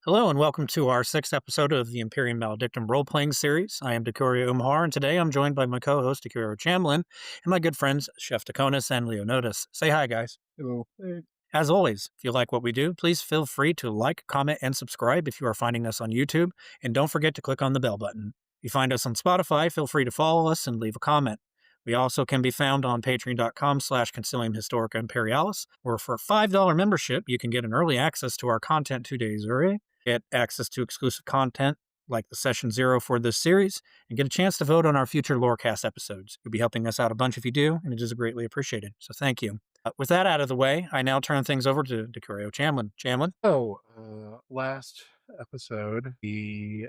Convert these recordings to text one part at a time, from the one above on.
Hello and welcome to our sixth episode of the Imperium Maledictum role-playing series. I am Decorio Umhar, and today I'm joined by my co-host Decorio Chamlin and my good friends Chef Taconis and Leonotis. Say hi, guys. Hello. As always, if you like what we do, please feel free to like, comment, and subscribe if you are finding us on YouTube, and don't forget to click on the bell button. If you find us on Spotify, feel free to follow us and leave a comment. We also can be found on patreon.com/Concilium Historica Imperialis, where for a $5 membership, you can get an early access to our content 2 days early, get access to exclusive content like the Session Zero for this series, and get a chance to vote on our future Lorecast episodes. You'll be helping us out a bunch if you do, and it is greatly appreciated. So thank you. With that out of the way, I now turn things over to Decurio Chamlin. Chamlin? Last episode, we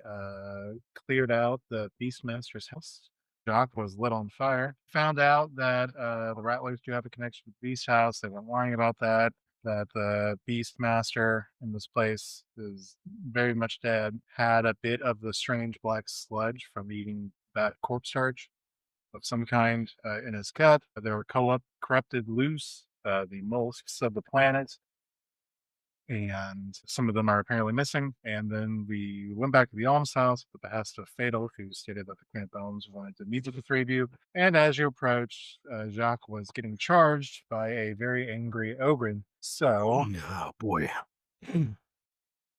cleared out the Beastmaster's house. Jock was lit on fire. Found out that the Rattlers do have a connection with the Beast House. They weren't lying about that. That the Beastmaster in this place is very much dead. Had a bit of the strange black sludge from eating that corpse starch of some kind in his gut. There were corrupted loose, the mollusks of the planet, and some of them are apparently missing. And then we went back to the alms house at the behest of Fatal, who stated that the Queen of Bones wanted to meet with the three of you. And as you approached, Jacques was getting charged by a very angry Ogryn. So, Oh boy. All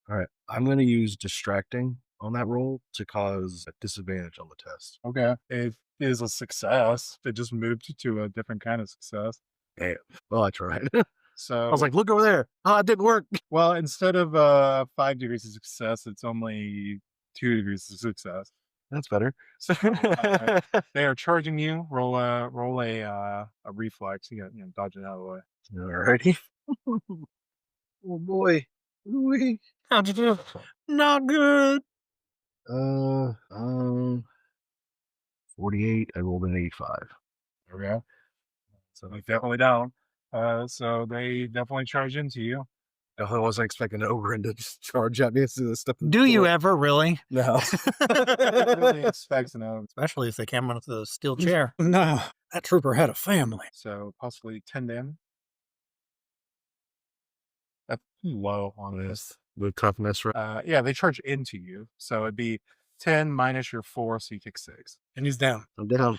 right. I'm going to use distracting on that roll to cause a disadvantage on the test. okay, it is a success. It just moved to a different kind of success. Okay. Well, I tried. So I was like, look over there. Oh, it didn't work. well, instead of 5 degrees of success, it's only 2 degrees of success. That's better. So they are charging you. Roll a reflex. You got dodge it out of the way. Alrighty. Oh boy. Ooh-wee. How'd you do? Not good. 48. I rolled an 85. There we go. So they're definitely down. So they definitely charge into you. I wasn't expecting Ogryn to just charge at me instead of stepping. Do you ever, really? No. Really expects no. Especially if they came with a steel chair. No, that trooper had a family. So possibly 10 damage. That's low on this. With toughness, right? Yeah, they charge into you. So it'd be 10 minus your 4, so you take 6. And he's down. I'm down.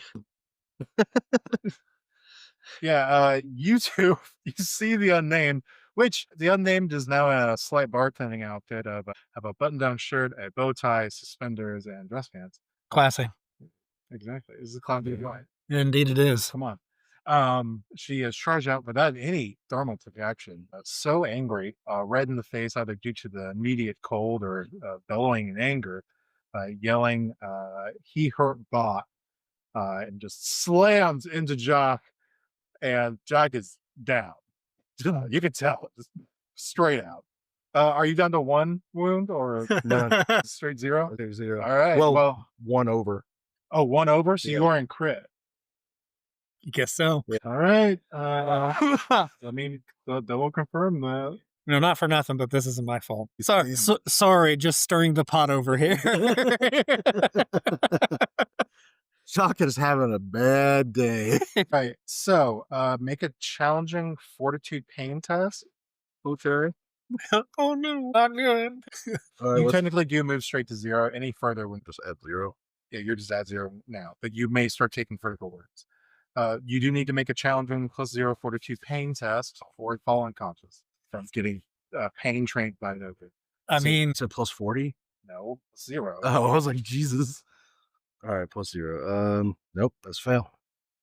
Yeah, you two, you see the unnamed, which the unnamed is now a slight bartending outfit of a button-down shirt, a bow tie, suspenders, and dress pants. Classy. Exactly. This is a classy line. Indeed it is. Come on. She is charged out without any thermal action. So angry, red in the face, either due to the immediate cold or bellowing in anger, yelling, "He hurt bot," and just slams into Jock. And Jack is down. You can tell, just straight out. Are you down to 1 wound or No. straight 0? There's 0. All right. Well, 1 over. Oh, 1 over. So Yeah. you are in crit. You guess so. All right. Let me double confirm that. No, not for nothing, but this isn't my fault. Sorry, just stirring the pot over here. Shock is having a bad day. Right. So make a challenging fortitude pain test. Okay. Oh no, not good. You technically do move straight to 0. Any further when just add 0. yeah, you're just at 0 now, but you may start taking critical wounds. You do need to make a challenging +0 fortitude pain test or fall unconscious from getting pain trained by an ogre. I mean, It's a plus 40. No, 0. Oh, I was like, Jesus. All right, plus 0. Nope, that's fail.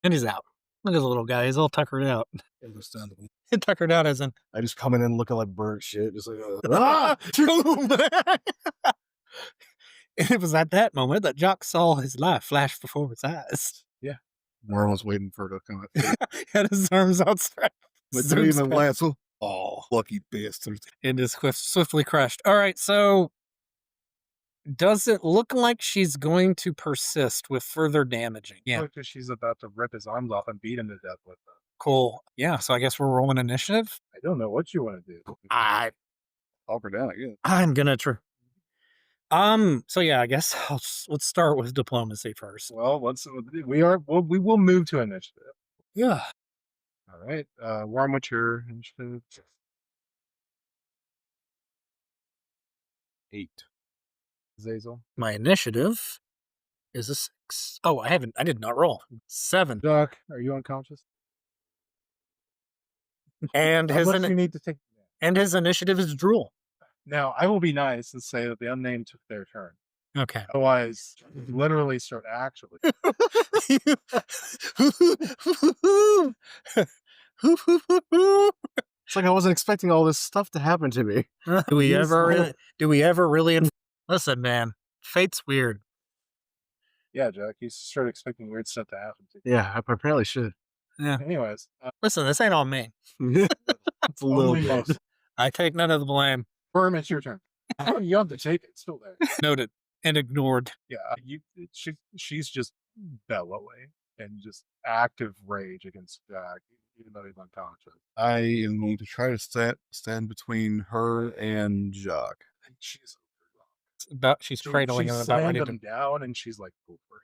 and he's out. Look at the little guy. He's all tuckered out. Understandable. Tuckered out as in, I just come in and looking like bird shit, just like, ah! And it was at that moment that Jock saw his life flash before his eyes. Worm was waiting for it to come out. Had his arms outstretched. But Zooms even back. Lancel. Oh, lucky bastard. And is swiftly crushed. All right, so does it look like she's going to persist with further damaging? Yeah, Because she's about to rip his arms off and beat him to death with them. cool. Yeah, so I guess we're rolling initiative. I don't know what you want to do. I Talk her down, I guess. I'm gonna try. So yeah, I guess let's start with diplomacy first. Well, we will move to initiative. Yeah. All right. Worm, what's your initiative? 8. Zazel. My initiative is a 6. Oh, I did not roll. 7. Doc, are you unconscious? And Unless you need to take. his initiative is drool. Now, I will be nice and say that the unnamed took their turn. Okay. Otherwise, literally start actually. It's like I wasn't expecting all this stuff to happen to me. Do we ever really? Listen, man, fate's weird. Yeah, Jack, you start expecting weird stuff to happen to you. Yeah, I apparently should. Yeah. Anyways, Listen, this ain't on me. It's a little only bit. most. I take none of the blame. Firm, it's your turn. You have to take it. It's still there. Noted and ignored. Yeah, she's just bellowing and just active rage against Jack, even though he's unconscious. I am going to try to stand between her and Jacques. And she's She's cradling him, she's about ready slammed to. him down, and she's like, go for him.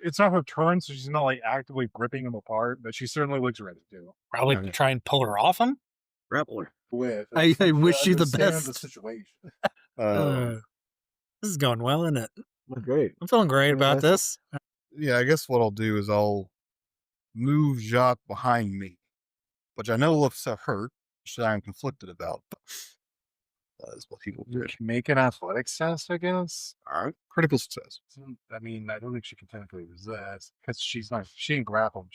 It's not her turn, so she's not like actively ripping him apart, but she certainly looks ready to. Probably Okay. try and pull her off him. Grapple her. With I wish you the understand best. The situation. This is going well, isn't it? Well, great. I'm feeling great about this. Yeah, I guess what I'll do is I'll move Jacques behind me, which I know looks hurt, which I'm conflicted about. That is what he will do. Make an athletics test, I guess. All right, critical success. I mean, I don't think she can technically resist because she didn't grapple him.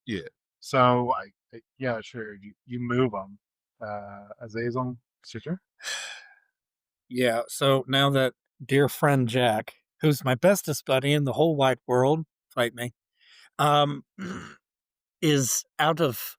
Yeah. So yeah, sure. You move them. Azazel, it's your turn. Yeah, so now that dear friend Jack, who's my bestest buddy in the whole wide world, fight me, is out of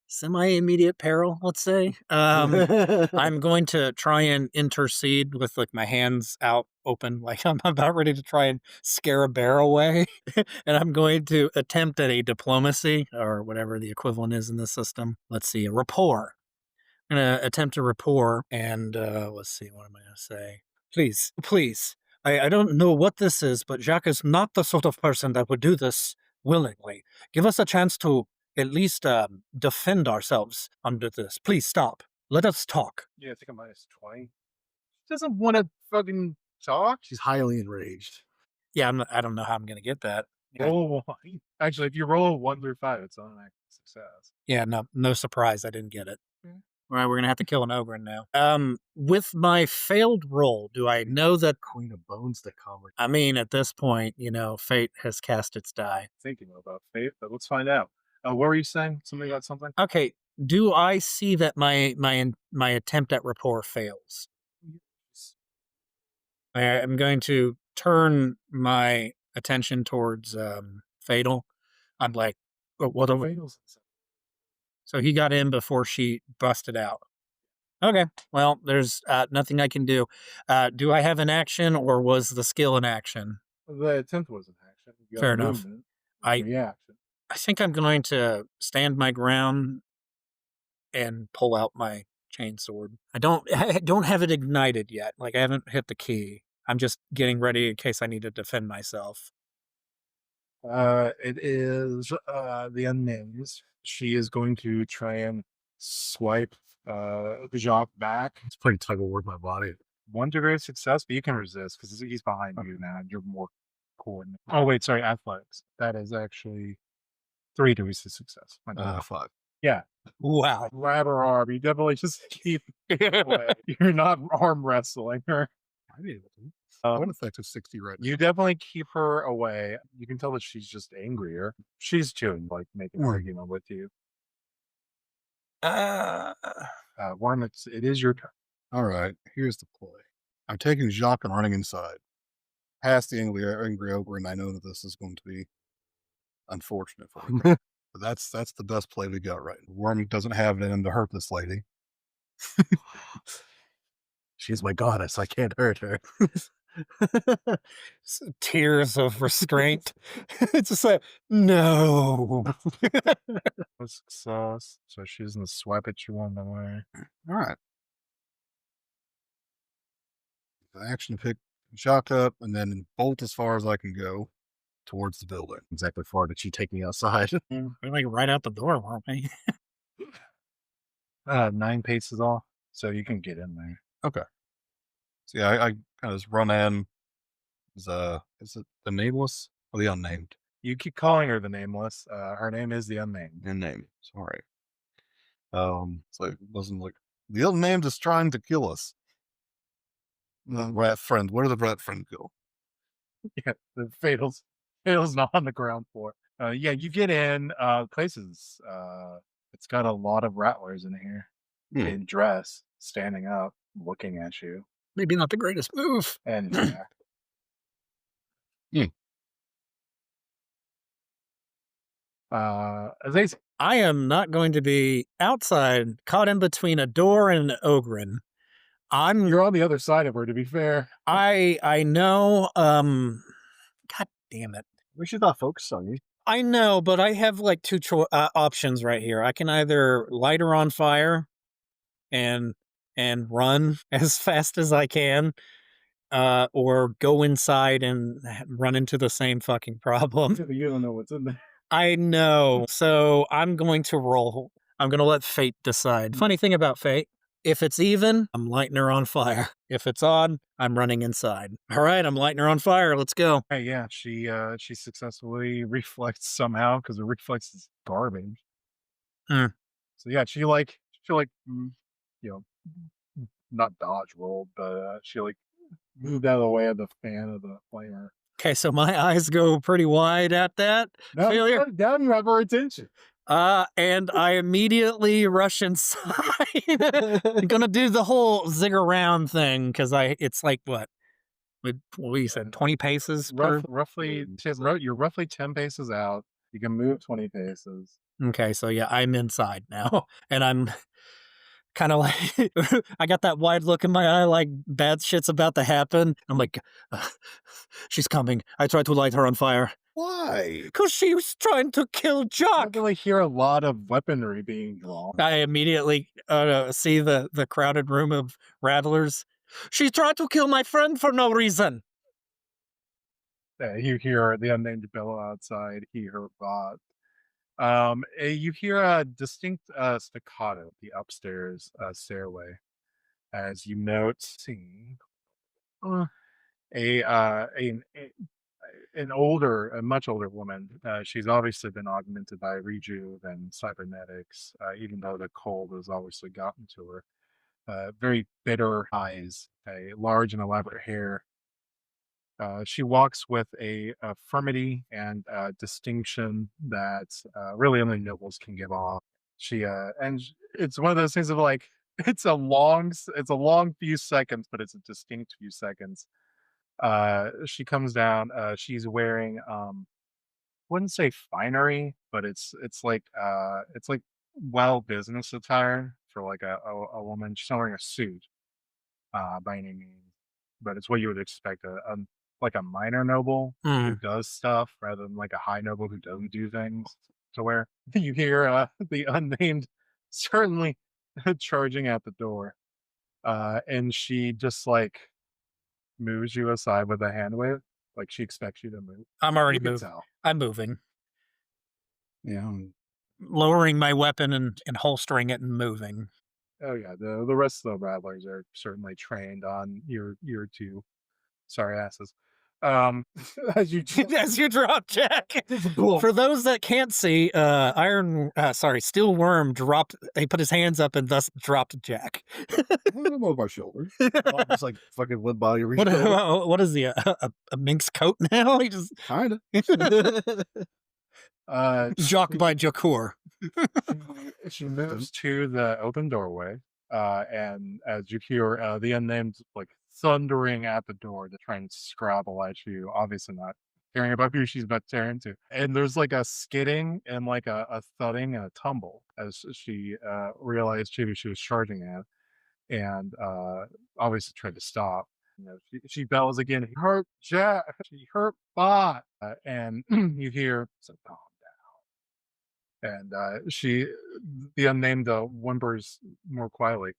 semi-immediate peril, let's say. I'm going to try and intercede with like my hands out open, like I'm about ready to try and scare a bear away. And I'm going to attempt at a diplomacy, or whatever the equivalent is in this system. Let's see, a rapport. I'm going to attempt a rapport, and let's see, what am I going to say? Please. I don't know what this is, but Jacques is not the sort of person that would do this willingly. Give us a chance to at least defend ourselves under this. Please stop. Let us talk. Yeah, I think a -20. She doesn't want to fucking talk. She's highly enraged. Yeah, I don't know how I'm going to get that. Roll a 1. Actually, if you roll a 1 through 5, it's an automatic success. Yeah, no surprise, I didn't get it. Okay. All right, we're going to have to kill an Ogryn now. With my failed roll, do I know that... Queen of Bones to come. I mean, at this point, fate has cast its die. Thinking about fate, but let's find out. What were you saying? Something about something? Okay, do I see that my attempt at rapport fails? I'm going to turn my attention towards Fatal. I'm like, what? So he got in before she busted out. Okay, well, there's nothing I can do. Do I have an action, or was the skill an action? The attempt was an action. You got Fair enough. movement, I reaction. I think I'm going to stand my ground and pull out my chainsword. I don't have it ignited yet. Like, I haven't hit the key. I'm just getting ready in case I need to defend myself. It is the unnamed. She is going to try and swipe Jacques back. It's pretty tug of war with my body. 1 degree of success, but you can resist because he's behind you now. And you're more coordinated. Oh wait, sorry, athletics. That is actually 3 degrees of success. 5. Yeah. Wow. Grab her arm. You definitely just keep away. You're not arm wrestling her. I'd be able to. One effective 60 right now. You definitely keep her away. You can tell that she's just angrier. She's chewing, like making an argument with you. Worm, it is your turn. All right, here's the play. I'm taking Jacques and running inside. Past the angry Ogryn, I know that this is going to be unfortunate for me. But that's the best play we got right. Worm doesn't have it in him to hurt this lady. She's my goddess. I can't hurt her. Tears of restraint. It's just like, no. Success. So she's gonna swipe at you on the way. All right. The action to pick Jacques up and then bolt as far as I can go towards the building. Exactly far did she take me outside? We're like right out the door, weren't we? 9 paces off, so you can get in there. Okay. So yeah, I kind of just run in. Is it the nameless or the unnamed? You keep calling her the nameless. Her name is the unnamed. Unnamed. Sorry. So it wasn't like the unnamed is trying to kill us. The rat friend. Where did the rat friend go? Yeah, the fatal's not on the ground floor. Yeah, you get in. Places. It's got a lot of rattlers in here, in dress, standing up, looking at you, Maybe not the greatest move. and yeah. As they I am not going to be outside, caught in between a door and an Ogryn. You're on the other side of her, to be fair. I know. God damn it. We should not focus on you. I know, but I have like two options right here. I can either light her on fire and run as fast as I can, or go inside and run into the same fucking problem. You don't know what's in there. I know. So I'm going to roll. I'm going to let fate decide. Funny thing about fate, if it's even, I'm lighting her on fire. If it's odd, I'm running inside. All right, I'm lighting her on fire. Let's go. Hey, yeah, she successfully reflects somehow because the reflex is garbage. Hmm. So yeah, she you know, not dodge rolled, but she like moved out of the way of the fan of the flamer. Okay, so my eyes go pretty wide at that failure. Now you have her attention. And I immediately rush inside. I'm gonna do the whole zig around thing because it's like what you said, 20 paces per. Roughly, you're roughly 10 paces out. You can move 20 paces. Okay, so yeah, I'm inside now, and I'm kind of like I got that wide look in my eye, like bad shit's about to happen. I'm like, she's coming. I tried to light her on fire. Why? Because she was trying to kill I Jock. really hear a lot of weaponry being drawn. I immediately see the crowded room of rattlers. She tried to kill my friend for no reason. You hear the unnamed bellow outside. He her bot. You hear a distinct staccato at the upstairs stairway as you note seeing a much older woman. She's obviously been augmented by rejuve and cybernetics, even though the cold has obviously gotten to her. Very bitter eyes, a large and elaborate hair. She walks with a firmity and distinction that really only nobles can give off. It's one of those things of like it's a long few seconds, but it's a distinct few seconds. She comes down. She's wearing wouldn't say finery, but it's like well business attire for like a woman. She's not wearing a suit by any means, but it's what you would expect like a minor noble who does stuff rather than like a high noble who doesn't do things to wear. You hear the unnamed certainly charging at the door, and she just like moves you aside with a hand wave, like she expects you to move. I'm already You can moving. tell. I'm moving. Yeah. Lowering my weapon and holstering it and moving. Oh yeah, the rest of the rattlers are certainly trained on your two sorry asses. As you As you drop Jack. For those that can't see, Steel Worm dropped. He put his hands up and thus dropped Jack. Above my shoulder. It's like fucking wood body. What is he? A minx coat now? He just Kinda. Jock by Jakur. She moves to the open doorway, and as you hear the unnamed like thundering at the door to try and scrabble at you, obviously not caring about who she's about to tear into. And there's like a skidding and like a thudding and a tumble as she realized who she was charging at, and obviously tried to stop. You know, she bells again. He hurt Jack. She hurt Bot, and you hear so calm down. And the unnamed whimpers more quietly.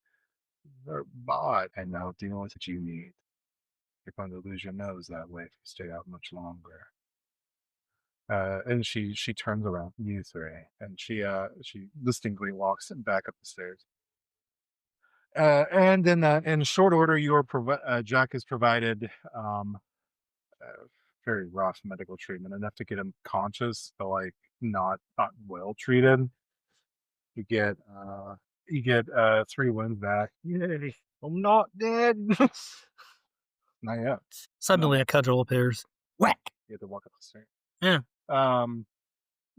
Hurt Bot, and now do you know what you need? You're going to lose your nose that way if you stay out much longer. And she turns around, you three, and she distinctly walks back up the stairs. And in short order, Jack is provided very rough medical treatment, enough to get him conscious, but like not well treated. You get 3 wins back. Yay! I'm not dead. Not yet. Suddenly a cudgel appears. Whack! You have to walk up the stairs. Yeah.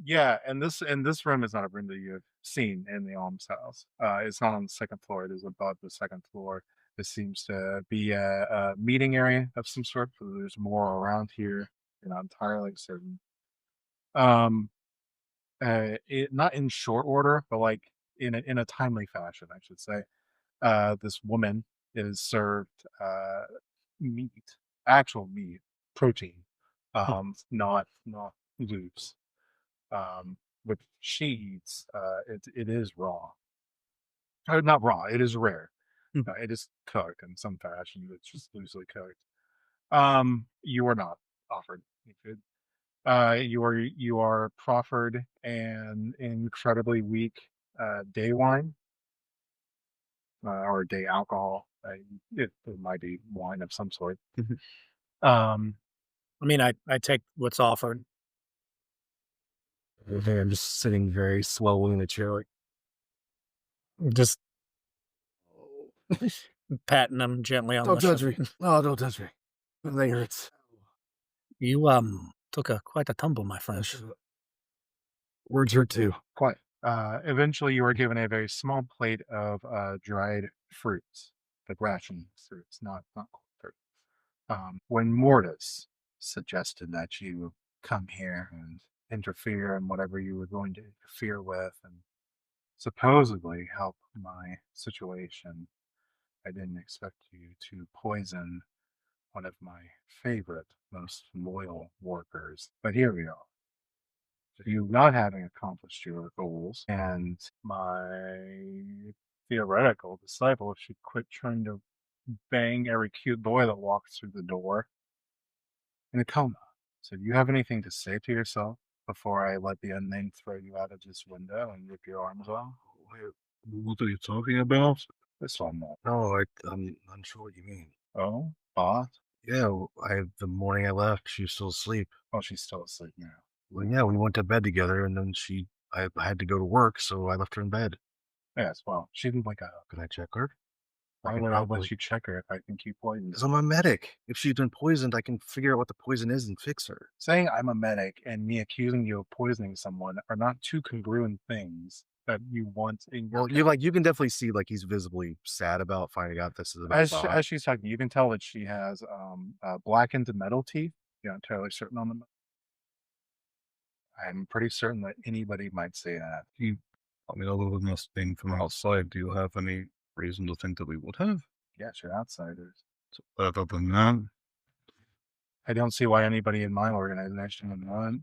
Yeah, and this room is not a room that you've seen in the alms house. It's not on the second floor. It is above the second floor. This seems to be a meeting area of some sort. So there's more around here. You're not entirely certain. Not in short order, but like in a timely fashion, I should say. This woman is served meat, actual meat, protein, not loops. Which she eats. It is raw. Not raw. It is rare. Hmm. It is cooked in some fashion. It's just loosely cooked. You are not offered any food. You are proffered an incredibly weak day wine or day alcohol. It might be wine of some sort. Um, I mean, I take what's offered. I'm just sitting very slowly in the chair, like, Just patting him gently on don't the touch me. No, don't touch me. My leg hurts. You took quite a tumble, my friend. Words hurt too. Quite. Eventually, you are given a very small plate of dried fruits, like ration fruits, not cold fruit. When Mortis suggested that you come here and interfere in whatever you were going to interfere with and supposedly help my situation, I didn't expect you to poison one of my favorite, most loyal workers. But here we are. You not having accomplished your goals, and my theoretical disciple should quit trying to bang every cute boy that walks through the door in a coma. So, do you have anything to say to yourself before I let the unnamed throw you out of this window and rip your arms off? What are you talking about? This one, no. No, I'm unsure what you mean. Oh, boss? Yeah, the morning I left, she was still asleep. Oh, she's still asleep now. Well, yeah, we went to bed together, and then I had to go to work, so I left her in bed. Yes, well, she didn't wake up. Can I check her? Why would I let you check her if I think you poisoned her? Because I'm a medic. If she's been poisoned, I can figure out what the poison is and fix her. Saying I'm a medic and me accusing you of poisoning someone are not two congruent things that you want in your. Well, you can definitely see like he's visibly sad about finding out this is about Bob. As she's talking, you can tell that she has blackened metal teeth. You're not entirely certain on them. I'm pretty certain that anybody might say that. I mean, other than us being from outside, do you have any reason to think that we would have? Yes, you're outsiders. So other than that, I don't see why anybody in my organization would want.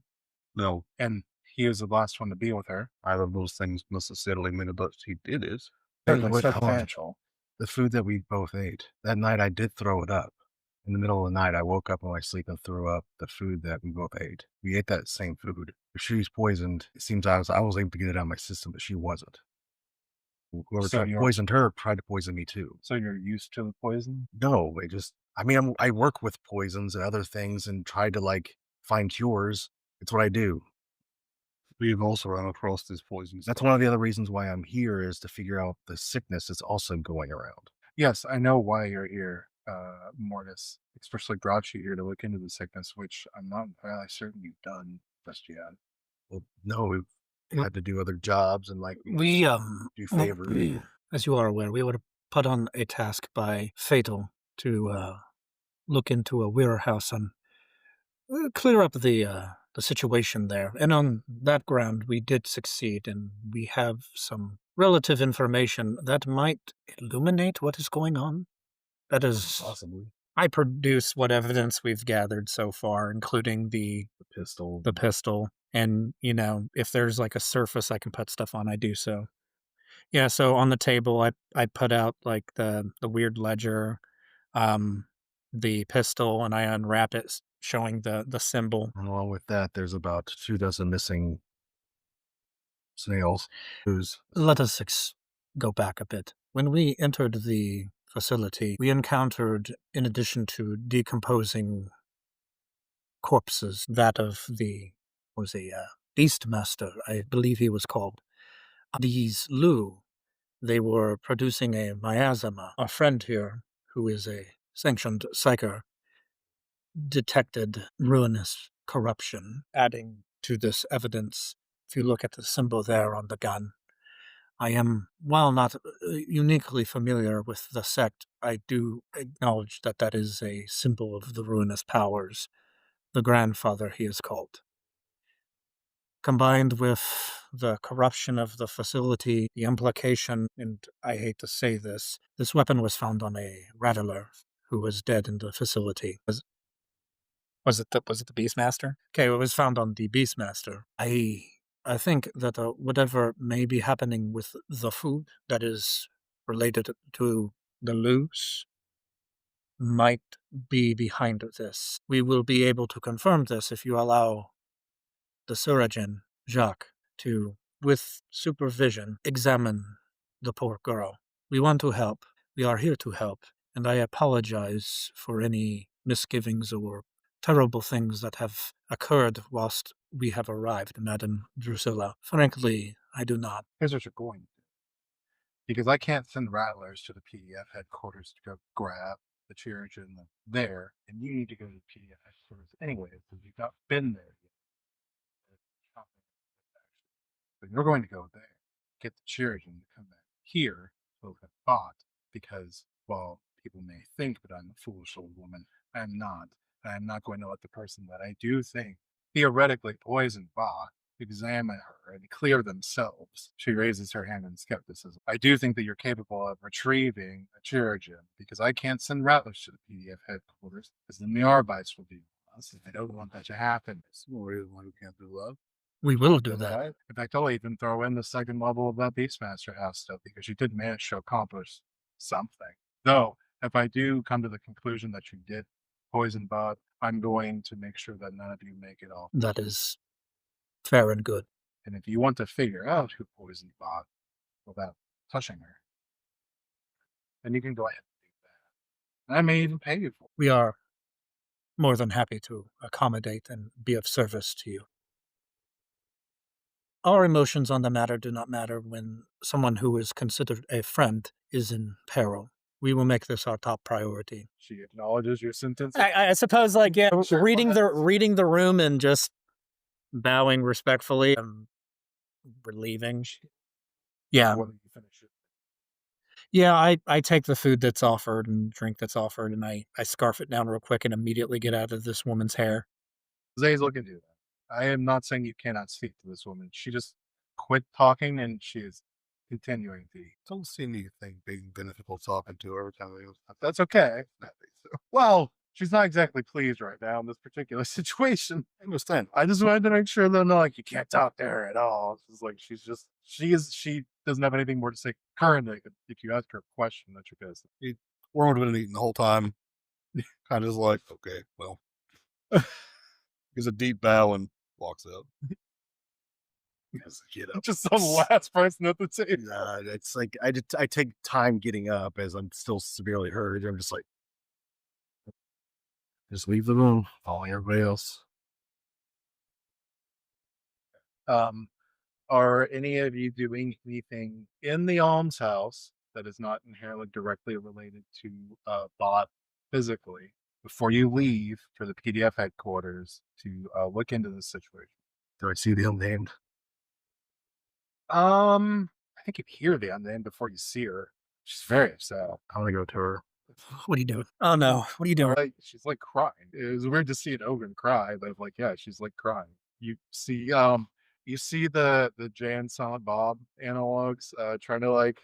no, And he was the last one to be with her. either of those things necessarily mean that he did it. Certainly wait, hold on. substantial. The food that we both ate that night, I did throw it up. In the middle of the night, I woke up in my sleep and threw up the food that we both ate. We ate that same food. If she's poisoned, it seems I was able to get it out of my system, but she wasn't. Whoever poisoned her tried to poison me too. So you're used to the poison? No, I work with poisons and other things and try to like find cures. It's what I do. We've also run across these poisons. That's one of the other reasons why I'm here is to figure out the sickness that's also going around. Yes, I know why you're here, Mortis. Especially brought you here to look into the sickness, which I'm not entirely certain you've done just yet. Well, no, we've had to do other jobs and like We do favors. as you are aware, we were put on a task by Fatal to look into a warehouse and clear up the situation there. And on that ground, we did succeed, and we have some relative information that might illuminate what is going on. That is, Possibly. I produce what evidence we've gathered so far, including the Pistol. and if there's like a surface I can put stuff on, I do so. Yeah, so on the table I put out like the weird ledger, the pistol, and I unwrap it, showing the symbol. And along with that, there's about 24 missing snails. Let us go back a bit. When we entered the facility, we encountered, in addition to decomposing corpses, that of the Beastmaster, I believe he was called. These Lu, they were producing a miasma. Our friend here, who is a sanctioned psyker, detected ruinous corruption. Adding to this evidence, if you look at the symbol there on the gun, I am, while not uniquely familiar with the sect, I do acknowledge that that is a symbol of the ruinous powers, the grandfather he is called. Combined with the corruption of the facility, the implication, and I hate to say this weapon was found on a rattler who was dead in the facility. Was it the Beastmaster? Okay, it was found on the Beastmaster. I think that whatever may be happening with the food that is related to the loose might be behind this. We will be able to confirm this if you allow the surgeon, Jacques, to, with supervision, examine the poor girl. We want to help. We are here to help, and I apologize for any misgivings or terrible things that have occurred whilst we have arrived, Madame Drusilla. Frankly, I do not. Here's what you're going to do. Because I can't send rattlers to the PDF headquarters to go grab the chirurgeon there, and you need to go to the PDF headquarters anyway, because you've not been there yet. So you're going to go there, get the chirurgeon to come back here to look at bot, because, well, people may think that I'm a foolish old woman. I'm not. I'm not going to let the person that I do think theoretically poisoned bot examine her and clear themselves. She raises her hand in skepticism. I do think that you're capable of retrieving a chirurgeon, because I can't send rattlers to the PDF headquarters, because then the Arbites will be us. I don't want that to happen. It's no reason why we can't do love. We will do that. Okay? In fact, I'll even throw in the second level of that Beastmaster house stuff, because you did manage to accomplish something. Though, if I do come to the conclusion that you did poison bot, I'm going to make sure that none of you make it off. That is fair and good. And if you want to figure out who poisoned bot without touching her, then you can go ahead and do that. And I may even pay you for it. We are more than happy to accommodate and be of service to you. Our emotions on the matter do not matter when someone who is considered a friend is in peril. We will make this our top priority. She acknowledges your sentence. I suppose, like, yeah, Sure, reading go the room and just bowing respectfully. We're leaving. Yeah, When you finish it. yeah. I take the food that's offered and drink that's offered, and I scarf it down real quick and immediately get out of this woman's hair. Zazel can do that. I am not saying you cannot speak to this woman. She just quit talking and she is continuing to eat. Don't see anything being beneficial talking to her every time we That's okay. Well, she's not exactly pleased right now in this particular situation. I understand. I just wanted to make sure that like you can't talk to her at all. It's like she doesn't have anything more to say currently. If you ask her a question, that's your business. We're would have been eating the whole time. Kind of just like, okay, well. Gives a deep bow and walks out. Get up. Just the last person at the table. Nah, it's like I take time getting up as I'm still severely hurt. I'm just like, just leave the room, following everybody else. Are any of you doing anything in the almshouse that is not inherently directly related to bot physically before you leave for the PDF headquarters to look into the situation? Do I see the unnamed? I think you hear the unnamed before you see her. She's very upset. I want to go to her. What are you doing? Oh no, what are you doing? Like, she's like crying. It was weird to see an Ogryn cry, but like, yeah, she's like crying. You see the Jay and Silent Bob analogs trying to like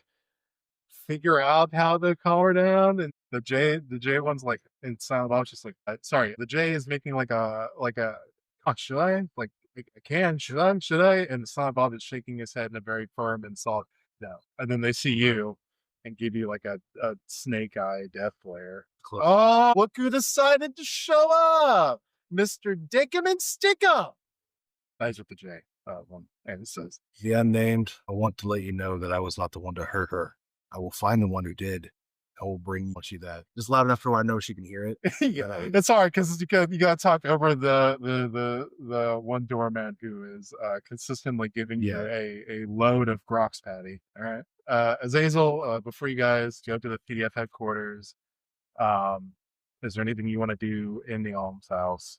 figure out how to calm her down, and the J one's like in Silent Bob, just like sorry, the J is making like a oh, should I like I can should I, and the Silent Bob is shaking his head in a very firm and solid no, and then they see you and give you like a snake eye death glare. Oh, look who decided to show up, Mr. Dickum and Stickum. That's what the J one and it says. The unnamed, I want to let you know that I was not the one to hurt her. I will find the one who did. I will bring you that. Just loud enough for where I know she can hear it. Yeah, it's hard because you got to talk over the one doorman who is consistently giving you a load of Grox patty. All right, Azazel. Before you guys go to the PDF headquarters, is there anything you want to do in the alms house?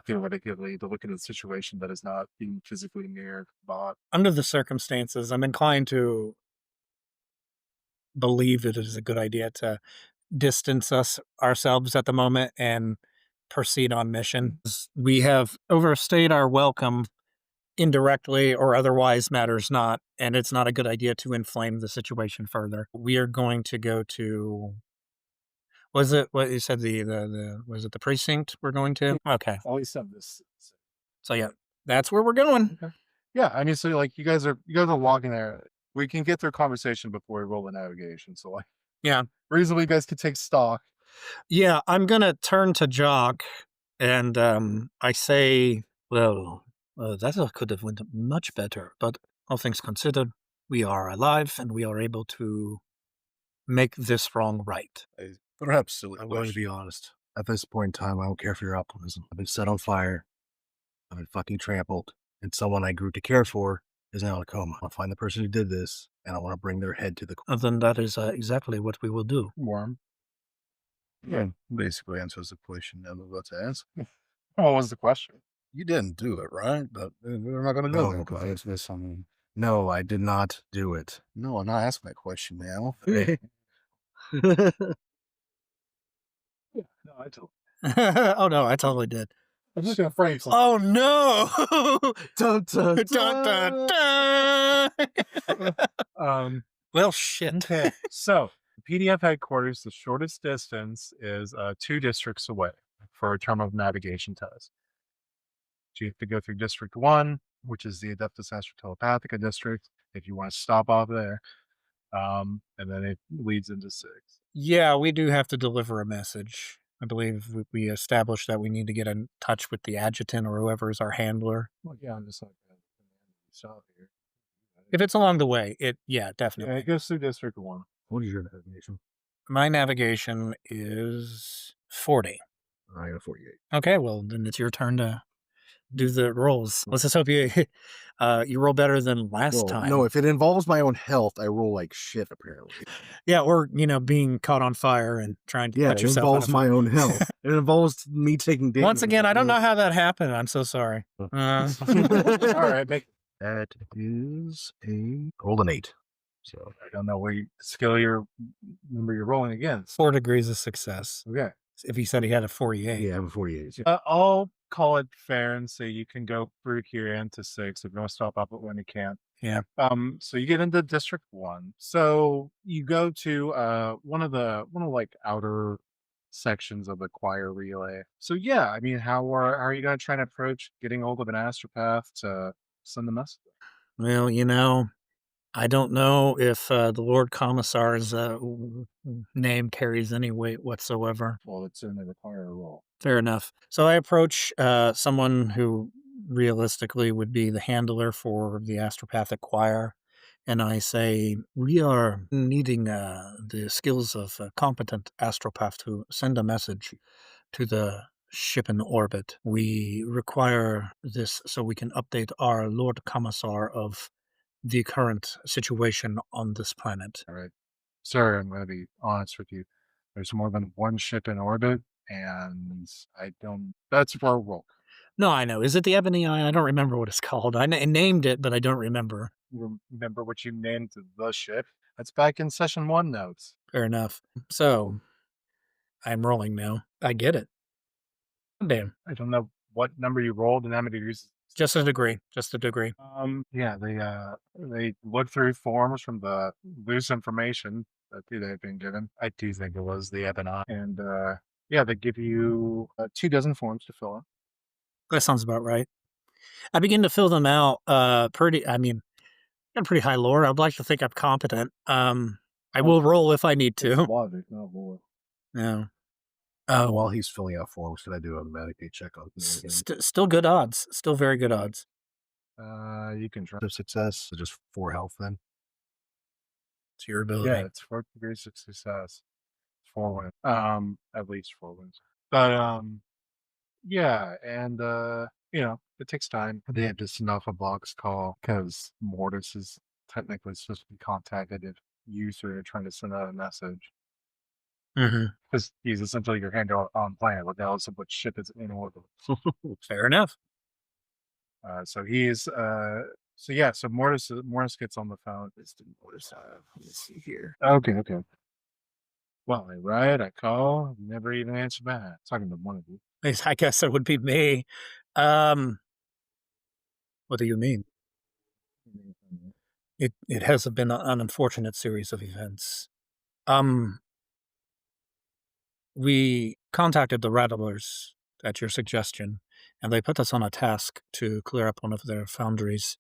Theoretically, to look at the situation that is not being physically near the bot. Under the circumstances, I'm inclined to believe that it is a good idea to distance ourselves at the moment and proceed on mission. We have overstayed our welcome indirectly or otherwise matters not, and it's not a good idea to inflame the situation further. We are going to go to, was it what you said, the was it the precinct we're going to? Okay. Always have this. So yeah, that's where we're going. Okay. Yeah, I mean, so like you guys are walking there. We can get through conversation before we roll the navigation. So like, Yeah. reasonably, you guys could take stock. Yeah, I'm gonna turn to Jock, and I say, well, that could have went much better, but all things considered, we are alive and we are able to make this wrong right. Perhaps silly. I'm going to be honest. At this point in time, I don't care for your optimism. I've been set on fire. I've been fucking trampled. And someone I grew to care for is now in a coma. I'll find the person who did this, and I want to bring their head to the Then that is exactly what we will do. Warm. Yeah, basically answers the question I'm about to ask. What was the question? You didn't do it, right? But we're not going to go there because there's something. No, I did not do it. No, I'm not asking that question now. Yeah, no, I told. Oh no, I totally did. I'm just gonna frame something. Oh no! Dun, dun, Dun, dun, dun. Well, shit. Okay, so PDF headquarters, the shortest distance is 2 districts away for a term of navigation test. So you have to go through District 1, which is the Adeptus Astrotelepathica district, if you want to stop off there. And then it leads into 6. Yeah, we do have to deliver a message. I believe we established that we need to get in touch with the adjutant or whoever is our handler. Well, yeah, I'm just like, stop here. If it's along the way, yeah, Yeah, definitely. it goes through District 1. What is your navigation? My navigation is 40. I got 48. Okay, well, then it's your turn to do the rolls. Let's just hope you you roll better than last time. No, if it involves my own health, I roll like shit, apparently. Yeah, or, being caught on fire and trying to put it yourself involves my own health. It involves me taking damage. Once again, I don't know how that happened. I'm so sorry. All right, That is rolled an 8. So I don't know what number you're rolling against. 4 degrees of success. Okay. If he said he had a 48. Yeah, I have a 48. I'll call it fair and say you can go through here into 6 if you want to stop up when you can. Yeah. So you get into District 1. So you go to one of like outer sections of the choir relay. So yeah, I mean, how are you going to try and approach getting hold of an astropath to send the message? Well, I don't know if the Lord Commissar's name carries any weight whatsoever. Well, it's in the choir role. Fair enough. So I approach someone who realistically would be the handler for the astropathic choir, and I say, we are needing the skills of a competent astropath to send a message to the ship in orbit. We require this so we can update our Lord Commissar of the current situation on this planet. All right. Sir, I'm going to be honest with you. There's more than one ship in orbit, and that's for a roll. No, I know. Is it the Ebony Eye? I don't remember what it's called. I named it, but I don't remember. Remember what you named the ship? That's back in session 1 notes. Fair enough. So, I'm rolling now. I get it. Damn. I don't know what number you rolled and how many degrees. Just a degree. Just a degree. Yeah, they look through forms from the loose information that they've been given. I do think it was the Ebony. And yeah, they give you 2 dozen forms to fill in. That sounds about right. I begin to fill them out got pretty high lore. I'd like to think I'm competent. I will roll if I need to. Logic, not lore. Yeah. While he's filling out forms, should I do automatic check on Still good odds. Still very good odds. You can try. Success, so just 4 health then. It's your ability. Yeah, it's 4 degrees of success. 4 wins. At least 4 wins. But yeah, and it takes time. They have just enough a box call because Mortis is technically supposed to be contacted if you three are trying to send out a message. Mm-hmm. Because he's essentially your hand on planet, regardless of what ship is in orbit. Fair enough. So Mortis gets on the phone. This didn't Mortis have. Let me see here. Okay. Well, I write, I call, never even answer back. Talking to one of you. I guess it would be me. What do you mean? It has been an unfortunate series of events. We contacted the Rattlers at your suggestion, and they put us on a task to clear up one of their foundries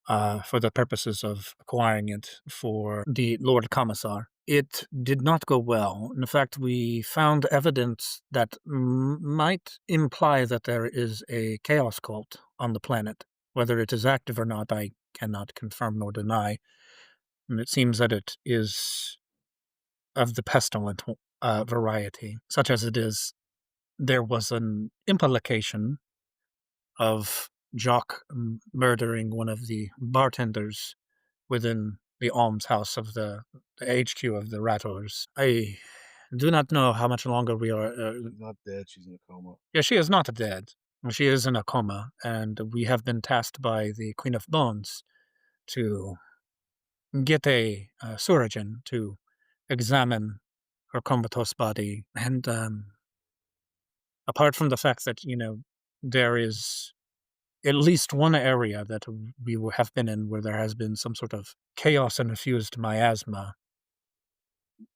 for the purposes of acquiring it for the Lord Commissar. It did not go well. In fact, we found evidence that might imply that there is a chaos cult on the planet. Whether it is active or not, I cannot confirm nor deny. And it seems that it is of the pestilent variety, such as it is. There was an implication of Jock murdering one of the bartenders within the almshouse of the HQ of the Rattlers. I do not know how much longer we are. She's not dead. She's in a coma. Yeah, she is not dead. She is in a coma, and we have been tasked by the Queen of Bones to get a surgeon to examine her comatose body. And apart from the fact that, there is at least one area that we have been in where there has been some sort of chaos and infused miasma,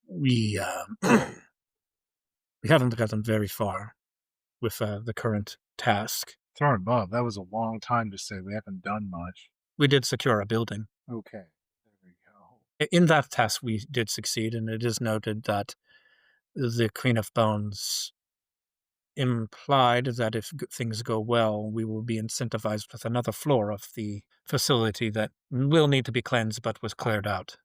we we haven't gotten very far with the current task. Thrown above. That was a long time to say we haven't done much. We did secure a building. Okay. There we go. In that task, we did succeed, and it is noted that the Queen of Bones implied that if things go well, we will be incentivized with another floor of the facility that will need to be cleansed but was cleared out.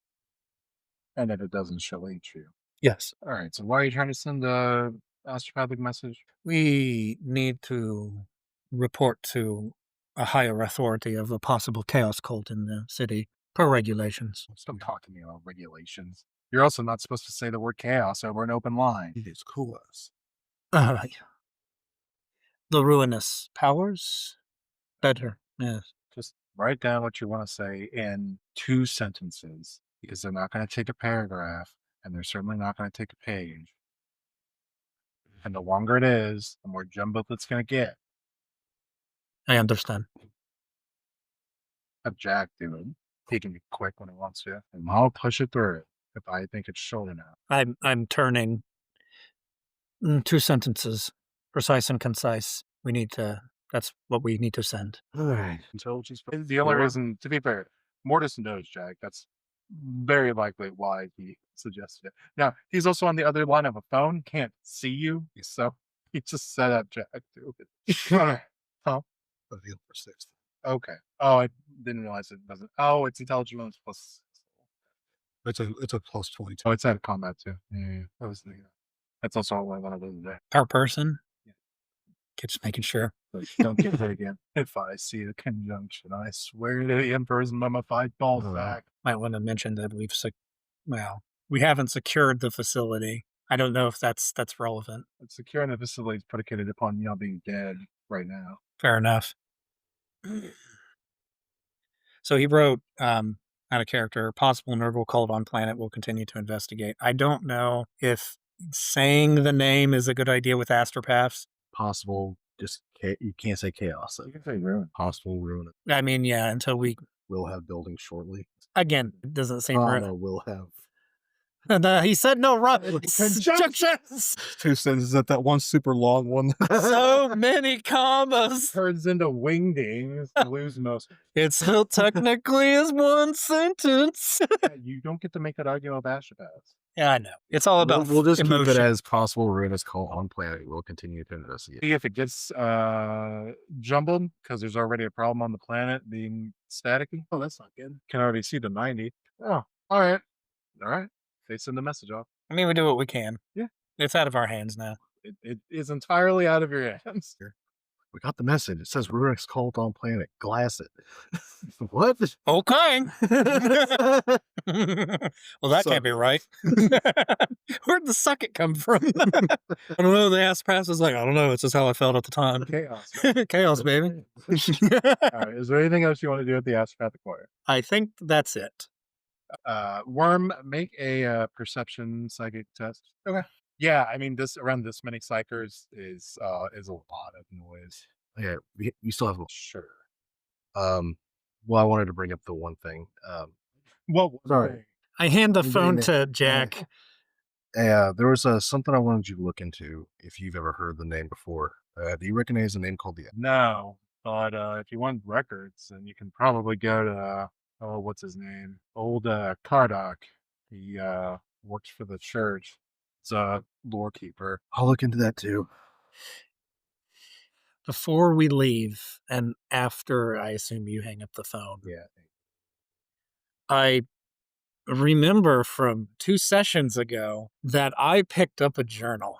And then it doesn't show HU. Yes. All right. So why are you trying to send a astropathic message? We need to report to a higher authority of a possible chaos cult in the city, per regulations. Stop talking to me about regulations. You're also not supposed to say the word chaos over an open line. It's coolest. The ruinous powers? Better, yes. Just write down what you want to say in 2 sentences, because they're not going to take a paragraph, and they're certainly not going to take a page. And the longer it is, the more jumbled it's going to get. I understand. Have Jack do it. He can be quick when he wants to, and I'll push it through if I think it's short enough. I'm turning 2 sentences, precise and concise. That's what we need to send. All right. The only reason, to be fair, Mortis knows Jack. That's very likely why he suggested it. Now, he's also on the other line of a phone, can't see you, so he just set up Jack to it. Huh? Deal for 6. Okay. Oh, I didn't realize it doesn't. Oh, it's intelligence plus. It's a plus 22. Oh, it's out of combat too. Yeah. I was thinking. That's also all I want to do today. Per person? Yeah. Just making sure. But don't get it again. If I see the conjunction, I swear to the Emperor's mummified balls back. Might want to mention that we haven't secured the facility. I don't know if that's relevant. But securing the facility is predicated upon y'all being dead right now. Fair enough. So he wrote, out of character, possible Nurgle cult on planet will continue to investigate. I don't know if saying the name is a good idea with astropaths. Possible, just you can't say chaos. You can say ruin. Possible ruin. I mean, yeah, until we... Will have buildings shortly. Again, it doesn't seem... No, will have. He said no conjunctions. 2 sentences at that one super long one. So many commas. Turns into wingdings. Lose most. It still technically is one sentence. You don't get to make that argument about astropaths. Yeah, I know. It's all about We'll just emotion. keep it as possible ruinous cult on planet. We'll continue to investigate. See if it gets jumbled, because there's already a problem on the planet being staticky. Oh, that's not good. Can already see the 90. Oh, all right. All right. They send the message off. I mean, we do what we can. Yeah. It's out of our hands now. It is entirely out of your hands. We got the message. It says Rurik's cult on planet. Glass it. What? Okay. Well, that can't be right. Where'd the suck it come from? I don't know. The ass pass was like, I don't know. It's just how I felt at the time. Chaos. Chaos, baby. All right. Is there anything else you want to do at the Astropathic Choir? I think that's it. Worm, make a perception psychic test. Okay. Yeah, I mean, this around this many psychers is a lot of noise. Yeah, you still have. Sure. Well, I wanted to bring up the one thing. Well, Sorry. I hand the I'm phone getting to Jack. There was something I wanted you to look into. If you've ever heard the name before, do you recognize a name called the? No, but if you want records, then you can probably go to what's his name? Old Kardak. He works for the church. It's a lore keeper. I'll look into that too. Before we leave, and after I assume you hang up the phone, Yeah. I remember from 2 sessions ago that I picked up a journal.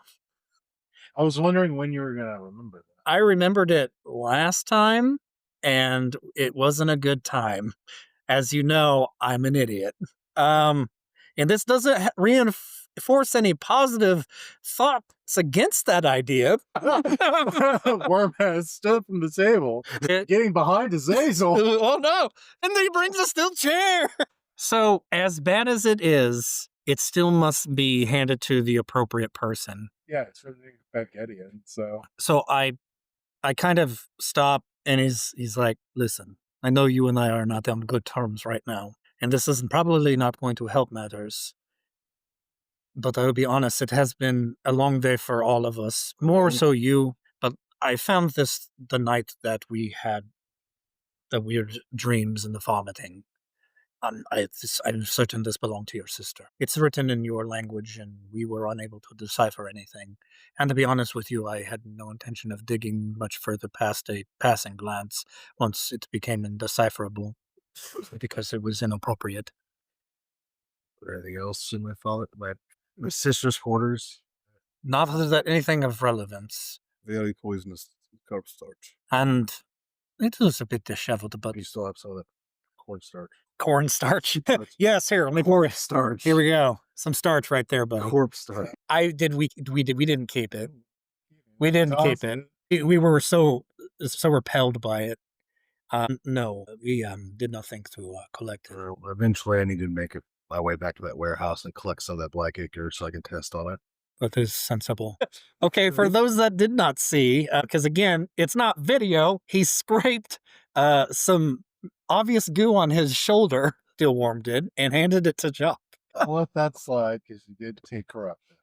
I was wondering when you were gonna remember that. I remembered it last time, and it wasn't a good time. As you know, I'm an idiot. And this doesn't reinforce any positive thoughts against that idea. Worm has stood from the table, getting behind Azazel. Oh no! And then he brings a steel chair. So, as bad as it is, it still must be handed to the appropriate person. Yeah, it's for the Baghettian, so. So I kind of stop, and he's like, "Listen, I know you and I are not on good terms right now, and this is probably not going to help matters. But I'll be honest, it has been a long day for all of us, more so you. But I found this the night that we had the weird dreams and the vomiting. I'm certain this belonged to your sister. It's written in your language, and we were unable to decipher anything. And to be honest with you, I had no intention of digging much further past a passing glance once it became indecipherable, because it was inappropriate." Anything else in my sister's quarters? Not that anything of relevance. Very poisonous cornstarch. And it was a bit disheveled, but You still have some of that cornstarch. cornstarch. Yes, here, let me pour it. Starch. Here we go. Some starch right there, buddy. Corpse starch. We didn't keep it. We didn't keep it. We were so repelled by it. No, we did not think to collect it. Eventually, I need to make my way back to that warehouse and collect some of that black acre so I can test on it. That is sensible. Okay, for those that did not see, because again, it's not video, he scraped some obvious goo on his shoulder, Stillworm did, and handed it to Jock. What that's like is you did take corruption.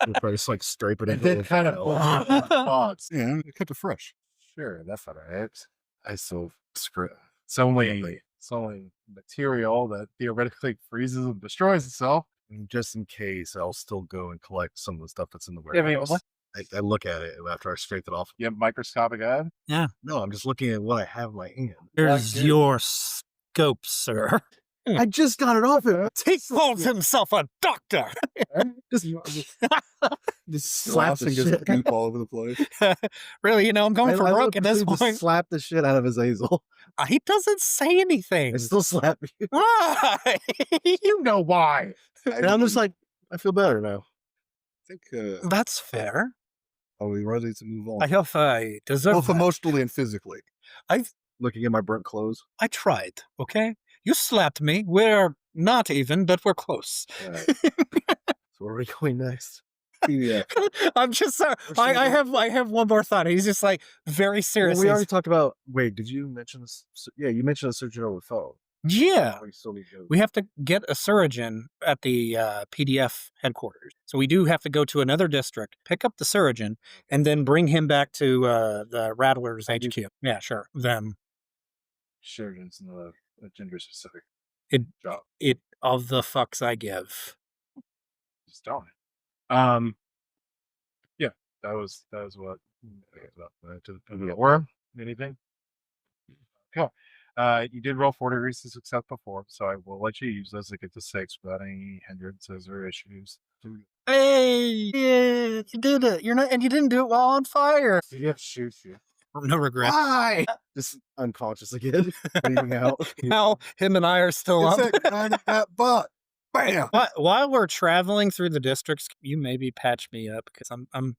So if I just like scrape it It into did the kind of box. Yeah, it kept it fresh. Sure, that's all right. I still script. It's only material that theoretically freezes and destroys itself. Just in case, I'll still go and collect some of the stuff that's in the Yeah, I mean, warehouse. I look at it after I scrape it off. You have microscopic eye? No, I'm just looking at what I have in my hand. Here's good. your scope, sir. I just got it off him. He calls himself a doctor. Just slap the Sloshing his shit. poop all over the place. Really, I'm going for broke at this Just point. slap the shit out of his Azazel. He doesn't say anything. I still slap you. Why? You know why. And I'm just like, I feel better now. I think, That's fair. are we ready to move on? I hope I deserve Both that. emotionally and physically. Looking at my burnt clothes. I tried, okay? You slapped me. We're not even, but we're close. So where are we going next? Yeah. I'm just sorry. I have one more thought. He's just like very Well, serious. we already talked about. Wait, did you mention this? Yeah, you mentioned a surgeon over the phone. Yeah. We still need to go. We have to get a surgeon at the PDF headquarters. So we do have to go to another district, pick up the surgeon, and then bring him back to the Rattlers HQ. Yeah, sure. Them. Surgeon's not a gender specific It job. it of the fucks I give. Just don't. Yeah, that was what. To the worm. Anything? Cool. You did roll 4 degrees of success before, so I will let you use those to get to 6 without any hindrances or issues. Hey, yeah, you did it. You're not, and you didn't do it while on fire. Yeah, shoot you. No regrets. Why? Just unconscious again, bleeding out. Now him and I are still It's up. that grind of that butt. Bam. While we're traveling through the districts, you maybe patch me up because I'm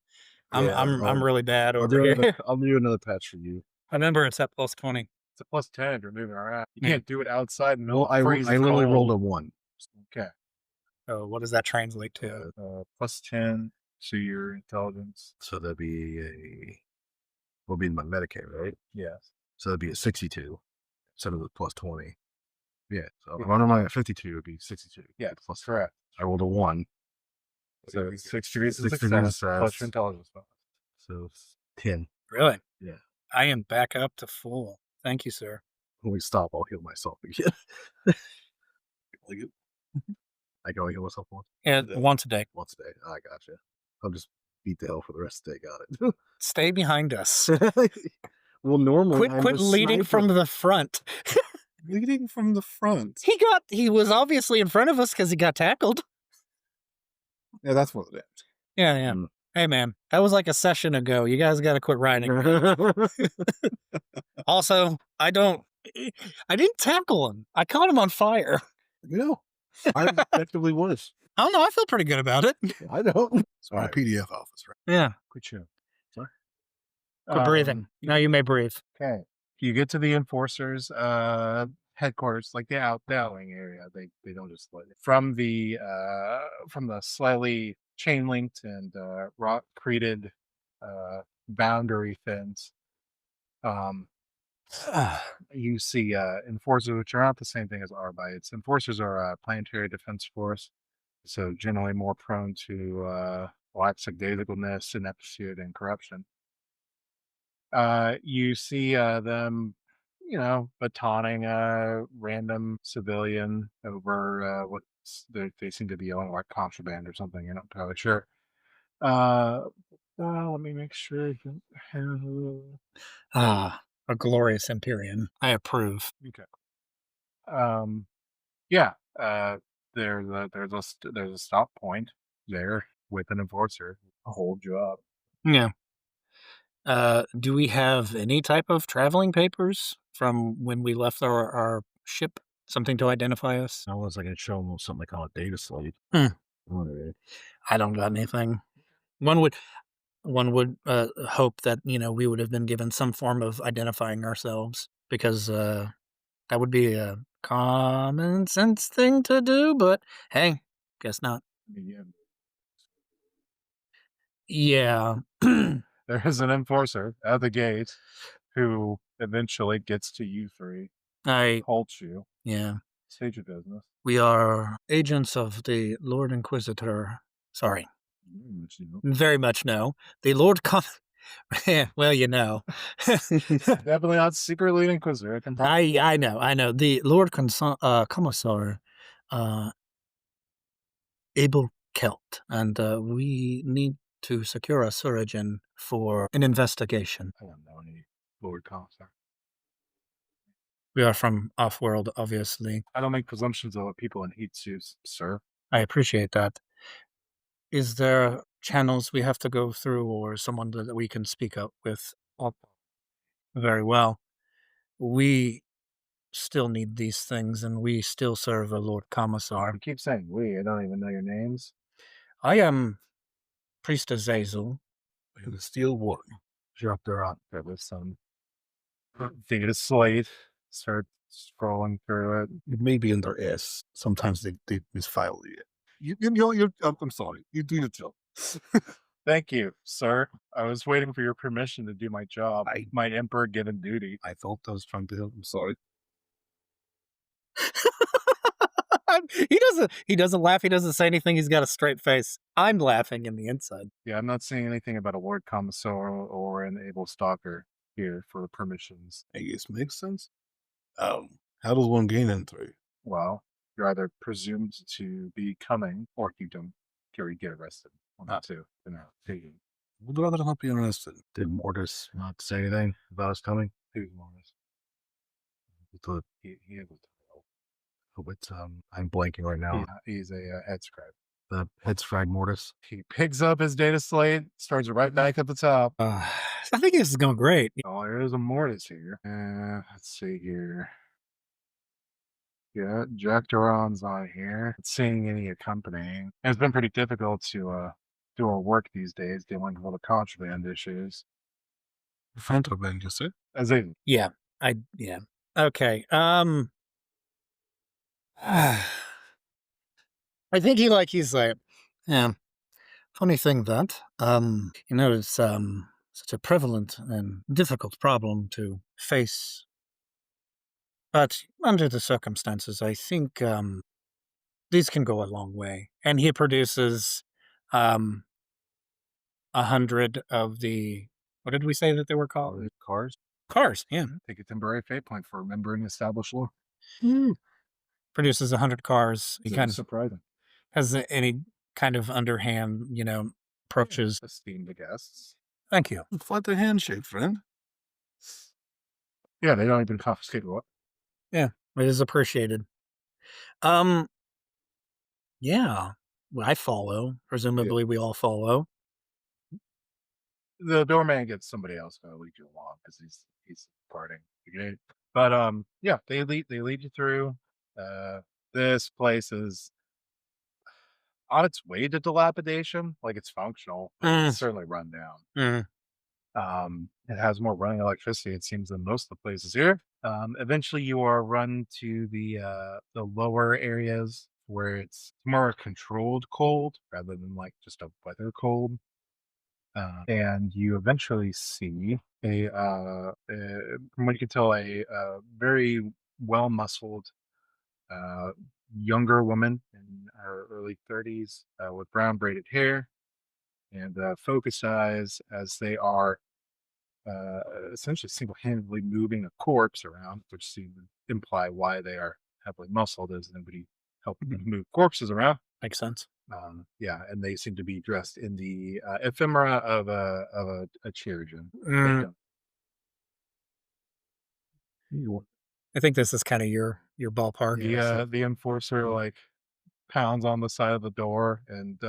really bad over here. I'll do another patch for you. Remember, it's at +20. It's a +10 if you're moving around. You Yeah. can't do it outside and Well, I literally rolled a 1. Okay. So what does that translate to? +10 to your intelligence. So that'd be will be my Medicaid, right? Yes. So that'd be a 62 instead of the +20. Yeah. So if I'm on 52, it'd be 62. Yeah, plus correct. I rolled a 1. So 6 degrees of 6 degrees of success plus success. your intelligence bonus. So 10. Really? Yeah. I am back up to full. Thank you, sir. When we stop, I'll heal myself again. I can only heal myself once. Yeah, once a day. Once a day. I gotcha. I'll just beat the hell for the rest of the day. Got it. Stay behind us. Well, normally Quit leading from the front. Leading from the front. He was obviously in front of us because he got tackled. Yeah, that's what it is. Yeah, yeah. Mm. Hey, man, that was like a session ago. You guys got to quit riding. Also, I didn't tackle him. I caught him on fire. You know, I effectively was. I don't know. I feel pretty good about it. I don't. So our PDF office, right? Yeah. Quit you. Sorry. Quit breathing. Now you may breathe. Okay. You get to the enforcers headquarters, like the outlying area. They don't just let it. From the slightly chain linked and rock created boundary fence. You see enforcers, which are not the same thing as Arbites. Enforcers are a planetary defense force, so generally more prone to lackadaisicalness, ineptitude, and corruption. You see them, batoning a random civilian over what they seem to be yelling like contraband or something. You're not entirely sure. Let me make sure. A glorious Empyrean. I approve. Okay. Yeah. There's a stop point there with an enforcer to hold you up. Yeah. Do we have any type of traveling papers from when we left our ship? Something to identify us? I was like, show them something called a data slate. I don't got anything. One would hope that we would have been given some form of identifying ourselves because that would be a common sense thing to do. But hey, guess not. Yeah. There is an enforcer at the gate who eventually gets to you three, halts you, Yeah. stage of business. We are agents of the Lord Inquisitor. Sorry. Very much no. The Lord well, Definitely not secretly an Inquisitor. I know. The Lord Commissar, Abel Kelt, and we need to secure a surgeon for an investigation. I don't know any Lord Commissar. We are from off-world, obviously. I don't make presumptions about people in heat suits, sir. I appreciate that. Is there channels we have to go through or someone that we can speak up with? Very well. We still need these things, and we still serve a Lord Commissar. You keep saying we. I don't even know your names. I am Priest Azazel. The Steel Warden. You're up there on. There was some data slate. Start scrolling through it. It may be in their S. Sometimes they misfile it. I'm sorry. You do your job. Thank you, sir. I was waiting for your permission to do my job. My emperor given duty. I thought I was trying to help. I'm sorry. He doesn't laugh. He doesn't say anything. He's got a straight face. I'm laughing in the inside. Yeah, I'm not saying anything about a Lord Commissar or an able stalker here for permissions. I guess makes sense. How does one gain entry? Well, you're either presumed to be coming or you don't or you get arrested. One of the two. They're not taking. Would rather not be arrested. Did Mortis not say anything about us coming? Who's Mortis? the He able to roll. oh, it's I'm blanking right now. He's a head scribe. The head scribe mortis. He picks up his data slate, starts right back at the top. I think this is going great. Oh, there is a mortis here. Let's see here. Yeah, Jack Duran's on here. Not seeing any accompanying. And it's been pretty difficult to do our work these days, dealing with all the contraband issues. Contraband, you say? As in, Yeah. Yeah. Okay. I think he's like, yeah. Funny thing that, it's such a prevalent and difficult problem to face. But under the circumstances, I think these can go a long way. And he produces 100 of the, what did we say that they were called? cars. Cars, yeah. Take a temporary fate point for remembering established law. Produces 100 cars. He kind of surprising. has any kind of underhand, approaches. Esteemed guests. Thank you. Flat the handshake, friend. Yeah, they don't even confiscate what. Yeah, it is appreciated. Yeah, I follow. Presumably, we all follow. The doorman gets somebody else to lead you along because he's parting the gate. But yeah, they lead you through. This place is on its way to dilapidation. Like it's functional, but it's certainly run down. It has more running electricity, it seems, than most of the places here. Eventually, you are run to the lower areas where it's more a controlled cold rather than like just a weather cold. And you eventually see from what you can tell, a very well-muscled younger woman in her early 30s with brown braided hair and focused eyes as they are essentially single-handedly moving a corpse around, which seems to imply why they are heavily muscled, as nobody helping them move corpses around. Makes sense. Yeah, and they seem to be dressed in the ephemera of a Chirogen. I think this is kind of your ballpark. The enforcer like pounds on the side of the door, and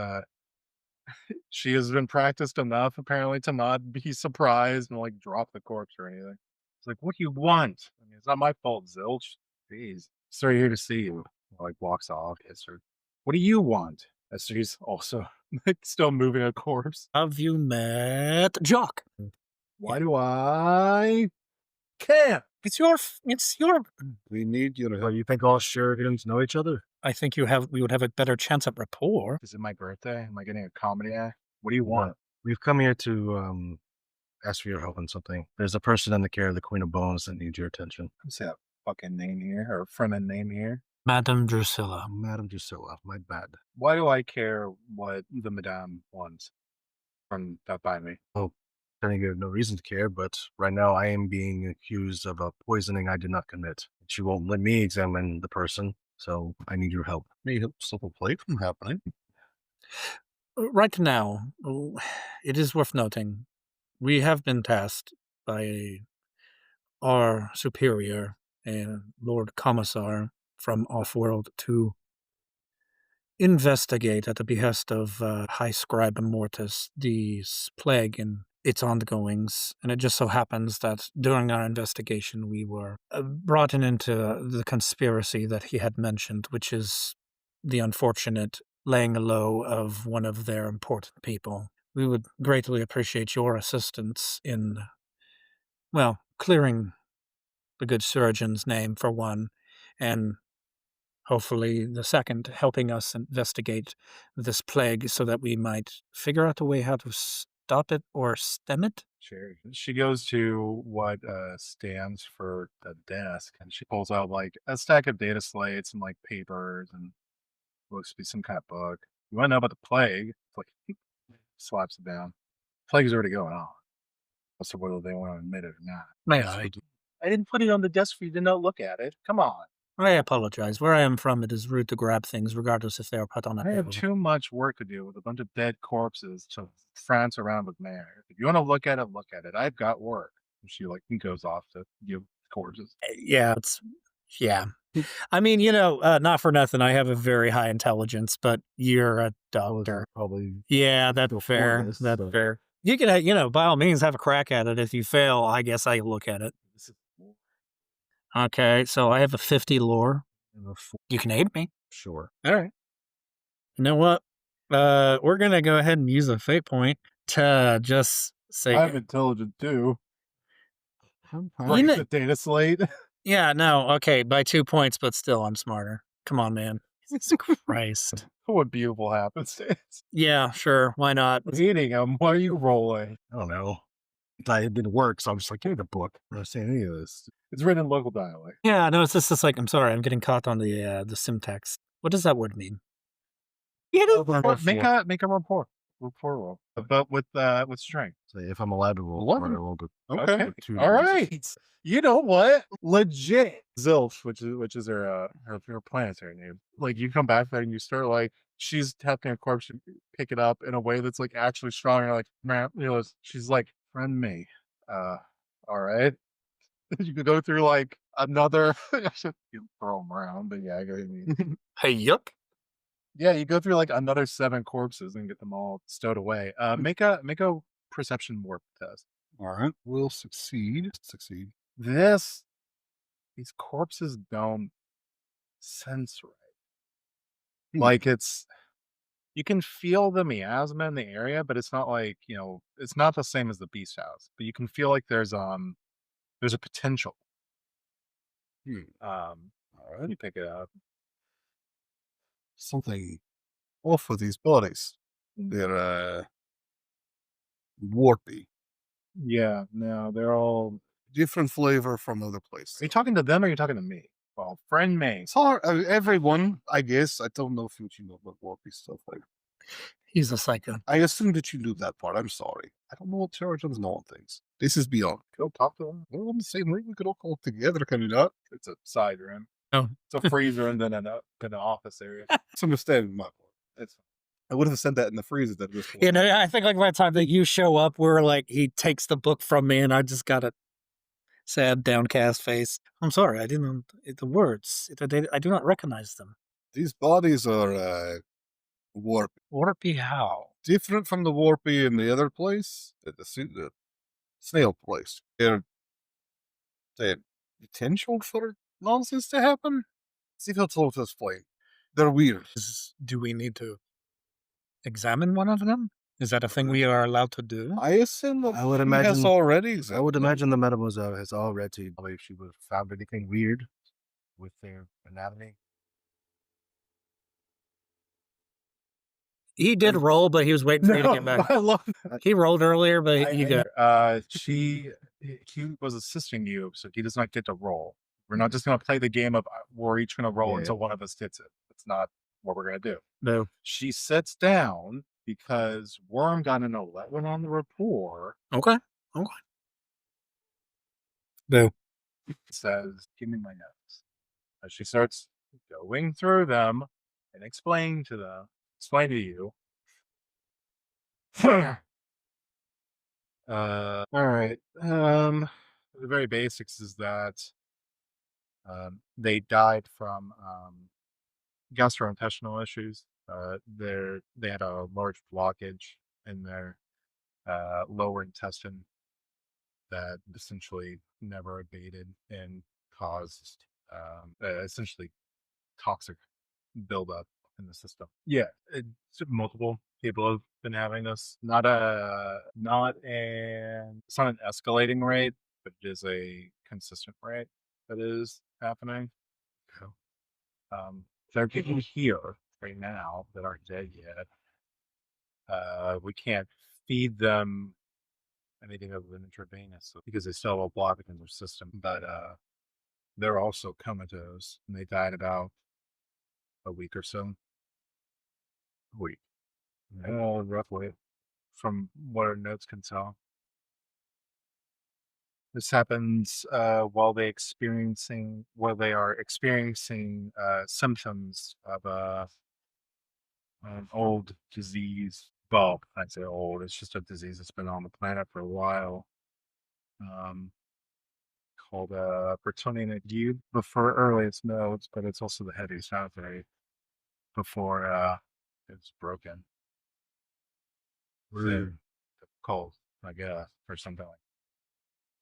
she has been practiced enough apparently to not be surprised and like drop the corpse or anything. It's like, what do you want? I mean, it's not my fault, Zilch. Jeez, sorry here to see you. Like walks off, hits her. What do you want? As she's also like still moving a corpse. Have you met Jock? Why do I care? It's your. We need you to So help. you think all Sheridans know each other? I think we would have a better chance at rapport. Is it my birthday? Am I getting a comedy act? What do you want? We've come here to ask for your help on something. There's a person in the care of the Queen of Bones that needs your attention. What's that fucking name here or front end name here? Madame Drusilla. Madame Drusilla, my bad. Why do I care what the Madame wants from that by me? I think you have no reason to care, but right now I am being accused of a poisoning I did not commit. She won't let me examine the person, so I need your help. May help stop a plague from happening. Right now, it is worth noting, we have been tasked by our superior, Lord Commissar from Offworld, to investigate at the behest of High Scribe Mortis the plague and its ongoings. And it just so happens that during our investigation, we were brought into the conspiracy that he had mentioned, which is the unfortunate laying low of one of their important people. We would greatly appreciate your assistance in, well, clearing the good surgeon's name, for one, and hopefully the second, helping us investigate this plague so that we might figure out a way how to stop it or stem it. Sure. She goes to what stands for the desk, and she pulls out like a stack of data slates and like papers, and looks to be some kind of book. You want to know about the plague? It's like slaps it down. Plague's already going on. So whether they want to admit it or not. May I? I didn't put it on the desk for you to not look at it. Come on. I apologize. Where I am from, it is rude to grab things, regardless if they are put on a I have table. too much work to do with a bunch of dead corpses to prance around with Mare. If you want to look at it, look at it. I've got work. And she like goes off to give corpses. Yeah, Yeah. I mean, not for nothing. I have a very high intelligence, but you're a doctor. Probably Yeah, that's still fair. pointless, That's but- fair. You can, by all means, have a crack at it. If you fail, I guess I look at it. Okay, so I have a 50 lore. You can aid me. Sure. All right. You know what? We're gonna go ahead and use a fate point to just say, I'm intelligent too. You Break know- the data slate. yeah, no, okay, by 2 points, but still, I'm smarter. Come on, man. Jesus Christ. What beautiful happenstance. Yeah, sure. Why not? Eating them. Why are you rolling? I don't know. It didn't work, so I'm just like, give me the book. I'm not saying any of this. It's written in local dialect. Yeah, no, it's just like, I'm sorry, I'm getting caught on the syntax. What does that word mean? Make a rapport roll, but with strength. So if I'm allowed to roll, What? I rolled a Okay. two All degrees. right. You know what? Legit. Zilch, which is her planetary name. Like you come back there and you start like she's tapping a corpse, you pick it up in a way that's like actually strong. You're like, man, she's like, friend me. All right. You could go through like another. I should throw them around, but yeah, I get what you mean. Hey, yuck. Yeah, you go through like another 7 corpses and get them all stowed away. Make a perception warp test. All right. We'll succeed. These corpses don't sense right. Like you can feel the miasma in the area, but it's not like, it's not the same as the beast house. But you can feel like there's a potential. All right. You pick it up. Something off with these bodies. They're warpy. Yeah, no, they're all. Different flavor from other places. Are you talking to them or are you talking to me? Well, friend me. It's hard. Everyone, I guess. I don't know if you know about warpy stuff. Like, He's a psycho. I assume that you knew that part. I'm sorry. I don't know what Terrigens know on things. This is beyond. Go talk to them. We're on the same room. We could all call together, can we not? It's a side room. Oh. It's a freezer and then an office area. It's understanding my part. It's I would have said that in the freezer at this point. I think like by the time that you show up, we're like, he takes the book from me and I just got a sad, downcast face. I'm sorry, I didn't, the words, I do not recognize them. These bodies are warpy. Warpy how? Different from the warpy in the other place, the snail place. They're potential for nonsense to happen. It's difficult to explain. They're weird. Do we need to examine one of them? Is that a thing we are allowed to do? I assume that I would she imagine- has already. I would imagine the mademoiselle has already, if she would have found anything weird with their anatomy. He did roll, but he was waiting for you to get back. I love He rolled earlier, but you got. he was assisting you, so he does not get to roll. We're not just going to play the game of we're each going to roll Yeah. until one of us gets it. That's not what we're going to do. No. She sits down because Worm got an 11 on the rapport. Okay. No. Says, "Give me my notes." As she starts going through them and explain to you. All right. The very basics is that they died from gastrointestinal issues. They had a large blockage in their lower intestine that essentially never abated and caused essentially toxic buildup in the system. Yeah, multiple people have been having this. It's not an escalating rate, but it is a consistent rate that is happening. There are people here right now that aren't dead yet. We can't feed them anything other than intravenous because they still have a blockage in their system. But they're also comatose, and they died about a week or so. Roughly, from what our notes can tell. This happens while they are experiencing symptoms of an old disease. Well, I say old; it's just a disease that's been on the planet for a while, called Bretonian ague before earliest nodes, but it's also the heaviest outbreak before it's broken. We're, Cold, I guess, or something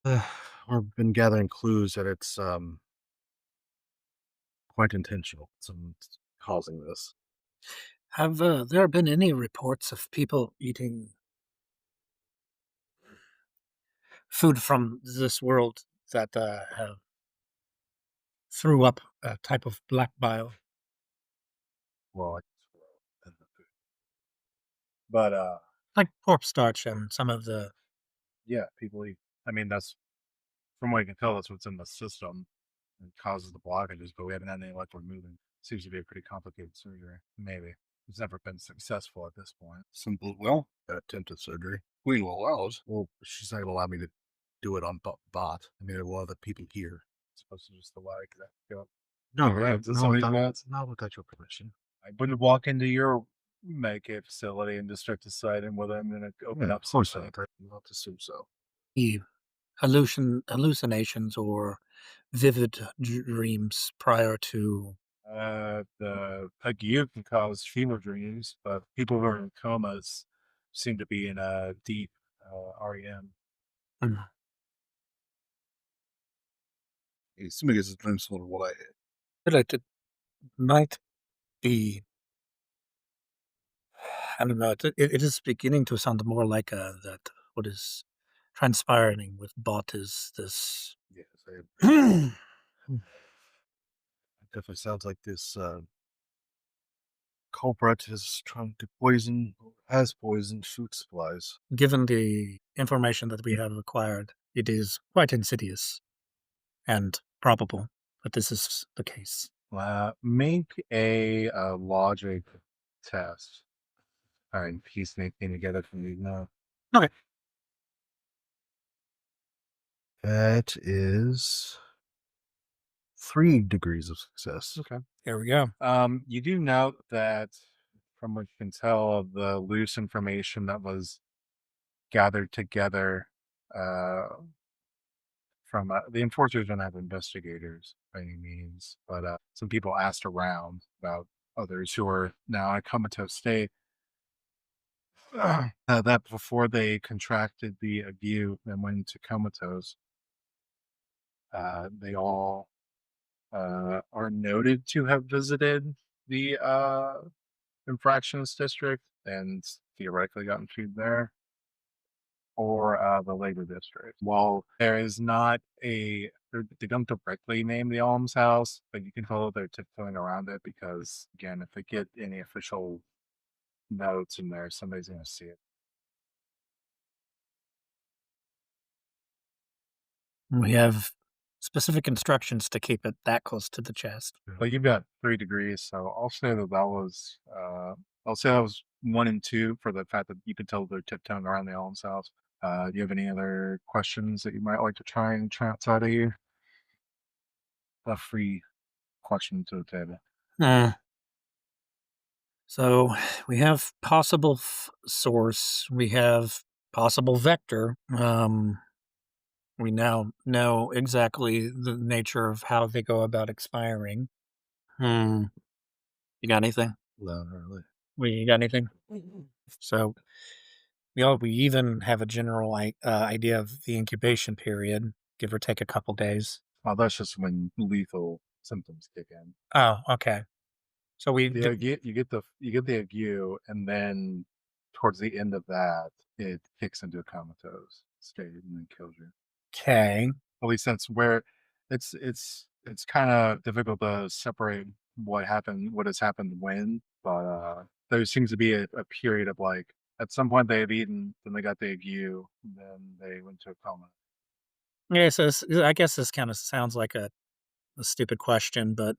like we've been gathering clues that it's quite intentional. Someone's causing this. Have there been any reports of people eating food from this world that have threw up a type of black bile? well, in the food. But Like corpse starch and some of the... yeah, people eat. I mean, that's from what I can tell, that's what's in the system. It causes the blockages, but we haven't had any luck with moving. Seems to be a pretty complicated surgery. Maybe it's never been successful at this point. Simple. Well, attempted surgery. Queen will allow us. Well, she's not gonna allow me to do it on bot. I mean, there are other people here. It's supposed to just allow that go. No, Yeah, no, somebody not, nuts. not without your permission. I wouldn't walk into your Medicaid facility and destruct the site and whether I'm going to open Yeah, up of course something. not. Not to assume so. the hallucinations or vivid dreams prior to... The ague can cause fever dreams, but people who are in comas seem to be in a deep REM. Mm. Assuming it's a dream similar to what I had. But it might be... I don't know. It is beginning to sound more like that what is transpiring with bot is this... Yes, it definitely sounds like this culprit is trying to poison, has poisoned food supplies. Given the information that we have acquired, it is quite insidious and probable that this is the case. Make a logic test. All right, piece anything together for me now. Okay. That is 3 degrees of success. Okay. Here we go. You do note that, from what you can tell of the loose information that was gathered together from the enforcers don't have investigators by any means, but some people asked around about others who are now in a comatose state. That before they contracted the ague and went into comatose, they all are noted to have visited the infractions district and theoretically gotten food there, or the labor district. While there is not they don't directly name the almshouse, but you can tell they're tiptoeing around it because, again, if they get any official notes in there, somebody's going to see it. We have specific instructions to keep it that close to the chest. But you've got 3 degrees, so I'll say that was 1 and 2 for the fact that you can tell they're tiptoeing around the almshouse. Do you have any other questions that you might like to try outside of you? A free question to the table. So we have possible source. We have possible vector. We now know exactly the nature of how they go about expiring. You got anything? No, not really. We got anything? So we even have a general idea of the incubation period, give or take a couple days. Oh, that's just when lethal symptoms kick in. Oh, okay. So You get the ague, and then towards the end of that, it kicks into a comatose state and then kills you. okay. At least that's where it's kind of difficult to separate what has happened when, but there seems to be a period of like at some point they had eaten, then they got the ague, then they went to a coma. Yeah, so I guess this kind of sounds like a stupid question, but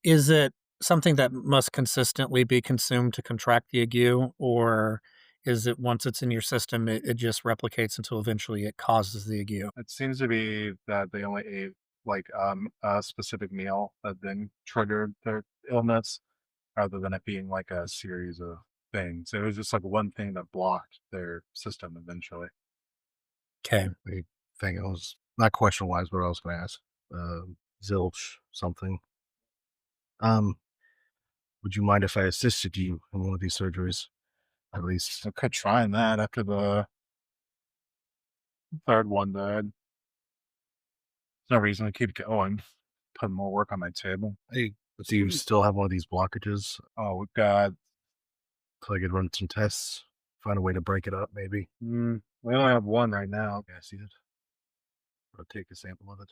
is it something that must consistently be consumed to contract the ague, or is it once it's in your system, it just replicates until eventually it causes the ague? It seems to be that they only ate like a specific meal that then triggered their illness, rather than it being like a series of things. It was just like one thing that blocked their system eventually. Okay. The thing I was Not question wise, but I was going to ask. Zilch something. Would you mind if I assisted you in one of these surgeries? At least. I could try that after the third one died. There's no reason to keep going. Put more work on my table. Hey, do you still have one of these blockages? Oh, we've got. So I could run some tests, find a way to break it up, maybe. We only have one right now. Yeah, I see it. I'll take a sample of it.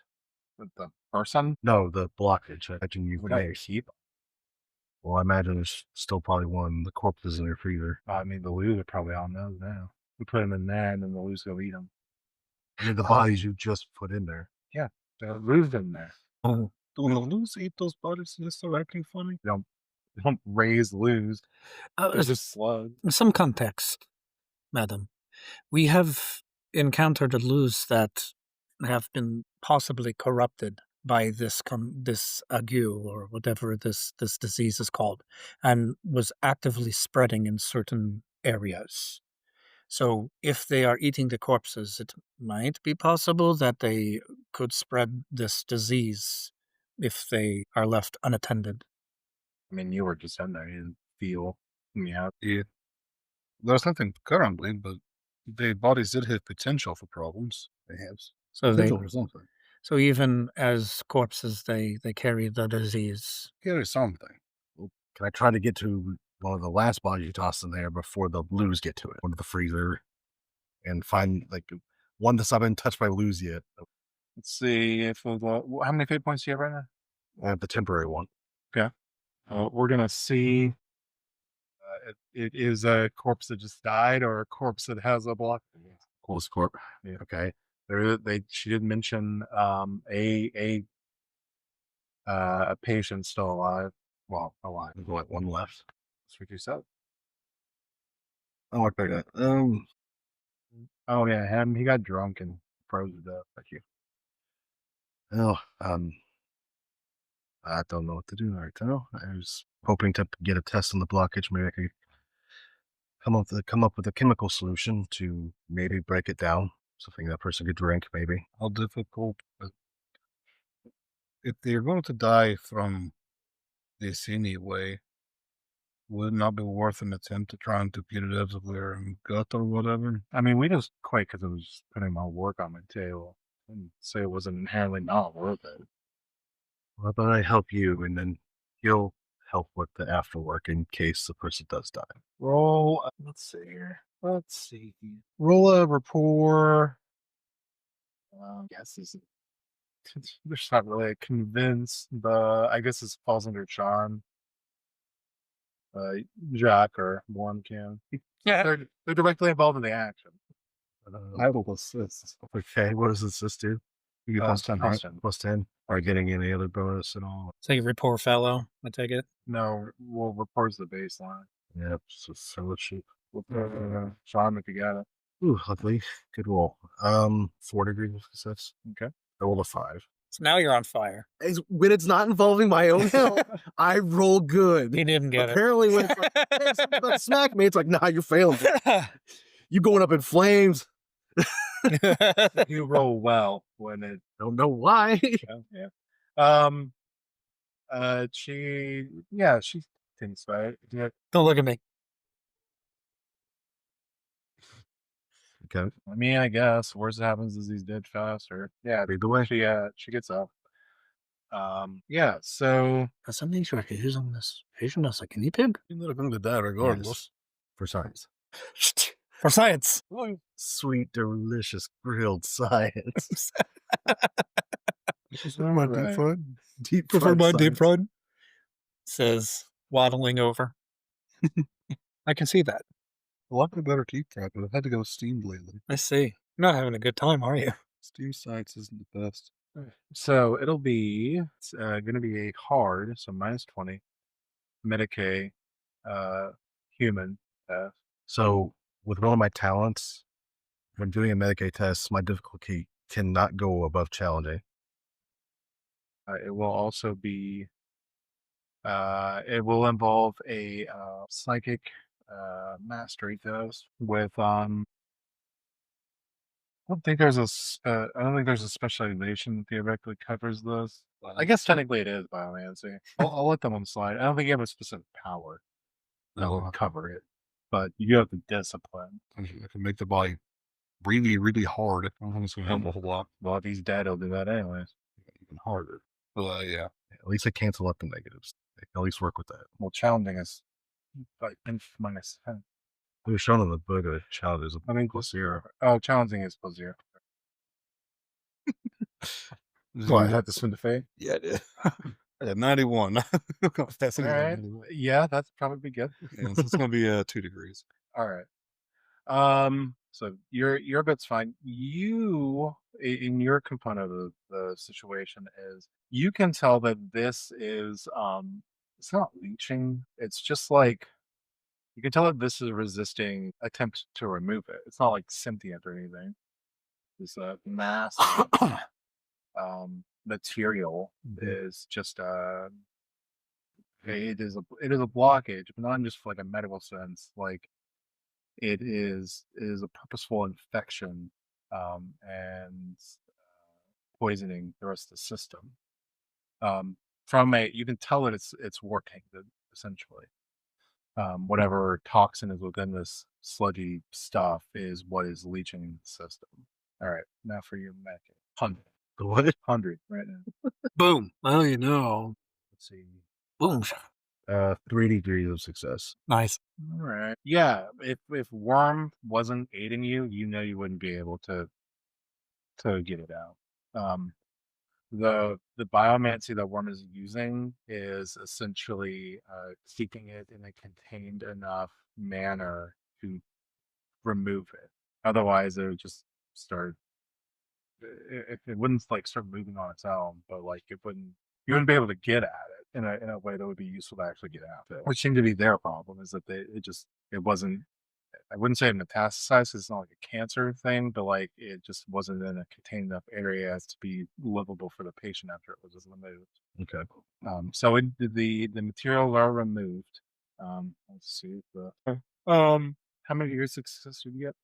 With the person? No, the blockage. I imagine you We got may. keep. Well, I imagine there's still probably one. The corpses in your freezer. I mean, the loos are probably on those now. We put them in there, and then the loos go eat them. I mean, the bodies you just put in there. Yeah, the loos in there. Oh, Do the loose eat those bodies? Is this acting funny? They don't raise loos. They're uh, just slugs. some context, madam. We have encountered a loose that have been possibly corrupted by this ague or whatever this disease is called, and was actively spreading in certain areas. So if they are eating the corpses, it might be possible that they could spread this disease if they are left unattended. I mean, you were just in there. You didn't feel. Yeah. Yeah. There's nothing currently, but the bodies did have potential for problems. They have So potential for something. so even as corpses, they carry the disease. Carry something. Can I try to get to one of the last bodies you tossed in there before the blues get to it? One to the freezer and find like one that's not been touched by blues yet. Let's see if how many fate points do you have right now? I have the temporary one. We're gonna see. It is a corpse that just died, or a corpse that has a block. Close corp. Yeah. Okay. She did mention a patient still alive. Well, alive. There's only one left. That's what you said. Oh, okay. Oh yeah, him. He got drunk and froze to death. Thank you. Oh, I don't know what to do right now. I was hoping to get a test on the blockage. Maybe I could come up with a chemical solution to maybe break it down. Something that person could drink, maybe. How difficult. But if they're going to die from this anyway, would it not be worth an attempt to try and to get it out of their gut or whatever? I mean, we just quit because it was just putting my work on my table. And say it wasn't inherently not worth it. How about I help you, and then you'll help with the after work in case the person does die. Roll. Let's see here. Let's see. Roll a rapport. Yes, there's not really a convince. I guess this falls under charm. Jack or one can. Yeah, they're directly involved in the action. I will assist. Okay, what does this do? You get plus 10, right? plus 10. Plus 10. Are you getting any other bonus at all? So you rapport fellow, I take it. No, we'll reports the baseline. Yep, so let's shoot. We'll put charm if you got it. Ooh, luckily. Good roll. 4 degrees of success. Okay. I rolled a 5. So now you're on fire. When it's not involving my own health, I roll good. He didn't get Apparently, when it's like, hey, something's about to smack me, it's like, nah, you're failing. You going up in flames. it. You roll well when it. Don't know why. Yeah. She thinks right. Yeah. Don't look at me. Okay. I mean, I guess worst that happens is he's dead faster. Yeah. Either way. She gets up. Yeah. So Something should I use on this patient as a guinea pig? They're going to die regardless. Yes. For science. For science. Sweet, delicious grilled science. My Right. deep fried. Deep Prefer my fried deep science. fried. Says waddling over. I can see that. A lot better deep fried, but I've had to go steamed lately. I see. You're not having a good time, are you? Steamed science isn't the best. So it'll be going to be a hard, so -20 Medicaid human test. So, with one of my talents, when doing a Medicaid test, my difficulty cannot go above challenging. It will also be. It will involve a psychic mastery test with don't think there's I don't think there's a specialization that theoretically covers this. I guess technically it is biomancy. I'll let them on the slide. I don't think you have a specific power that would cover it, but you do have the discipline. I can make the body really, really hard. I don't think it's going to help a whole lot. Well, if he's dead, he'll do that anyways. Even harder. Well, yeah. At least I cancel out the negatives. I can at least work with that. Well, challenging is like minus 10. It was shown on the book that child is I mean, plus 0. Oh, challenging is plus 0. What? You have to spend the fate? Yeah, I did. I had 91. That's All right. Yeah, that's probably good. Yeah, so it's going to be 2 degrees. All right. So your bit's fine. You in your component of the situation is you can tell that this is it's not leaching. It's just like you can tell that this is resisting attempts to remove it. It's not like sentient or anything. This mass material is just it is a blockage, but not just like a medical sense. Like it is a purposeful infection and poisoning the rest of the system. You can tell that it's working essentially. Whatever toxin is within this sludgy stuff is what is leaching in the system. All right, now for your mech. 100. What? 100 right now. Boom. Well, you know. Let's see. Boom. 3 degrees of success. Nice. All right. Yeah, if Worm wasn't aiding you, you know you wouldn't be able to get it out. The biomancy that Worm is using is essentially keeping it in a contained enough manner to remove it. Otherwise, it would just start. It wouldn't like start moving on its own, but like you wouldn't be able to get at it in a way that would be useful to actually get at it. Which seemed to be their problem is that it wasn't. I wouldn't say it metastasized 'cause it's not like a cancer thing, but like it just wasn't in a contained enough area as to be livable for the patient after it was removed. Okay. So the materials are removed. Let's see how many years success did you get?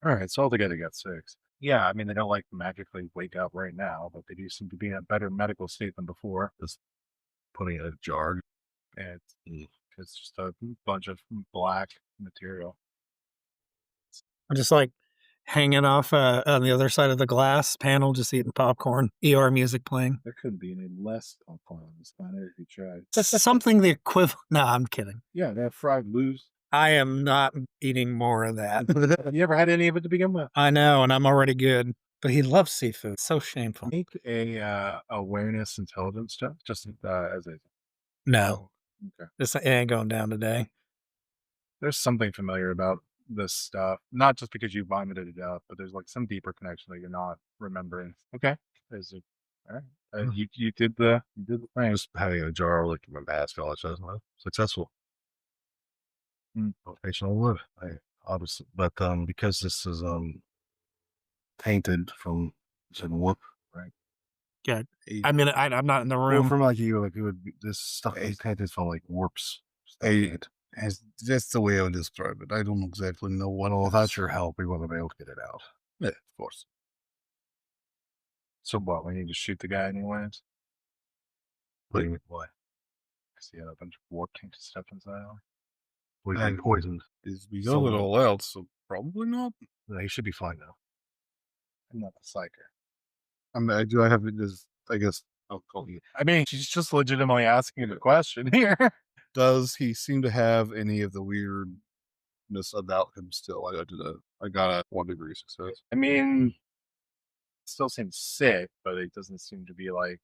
All right, so altogether you got 6. Yeah, I mean they don't like magically wake up right now, but they do seem to be in a better medical state than before. Just putting it in a jar. And it's just a bunch of black material. I'm just like hanging off on the other side of the glass panel, just eating popcorn, ER music playing. There couldn't be any less popcorn on this planet if you tried. Something the equivalent. No, I'm kidding. Yeah, they have fried loose. I am not eating more of that. You ever had any of it to begin with? I know, and I'm already good. But he loves seafood. So shameful. Make a awareness intelligence stuff, just as a No, okay. this ain't going down today. There's something familiar about this stuff, not just because you vomited it out, but there's like some deeper connection that you're not remembering. Okay, is it all right? You did the thing. Just having a jar like my mask, all that stuff. Successful. Patient will live. Obviously, but because this is tainted from whoop, right? Yeah, I mean, I'm not in the room. Well, from like you, like it would be, this stuff is tainted from like warps. That's the way I would describe it. I don't exactly know what. Well, without your help, we wouldn't be able to get it out. Yeah, of course. So what? We need to shoot the guy anyways. Why? Because he had a bunch of warp tainted stuff inside. We've been poisoned. We know it all out, so probably not. No, he should be fine now. I'm not the psyker. I mean, do I have this? I guess I'll call you. I mean, she's just legitimately asking the question here. Does he seem to have any of the weirdness about him still? I got a 1 degree success. I mean, it still seems sick, but it doesn't seem to be like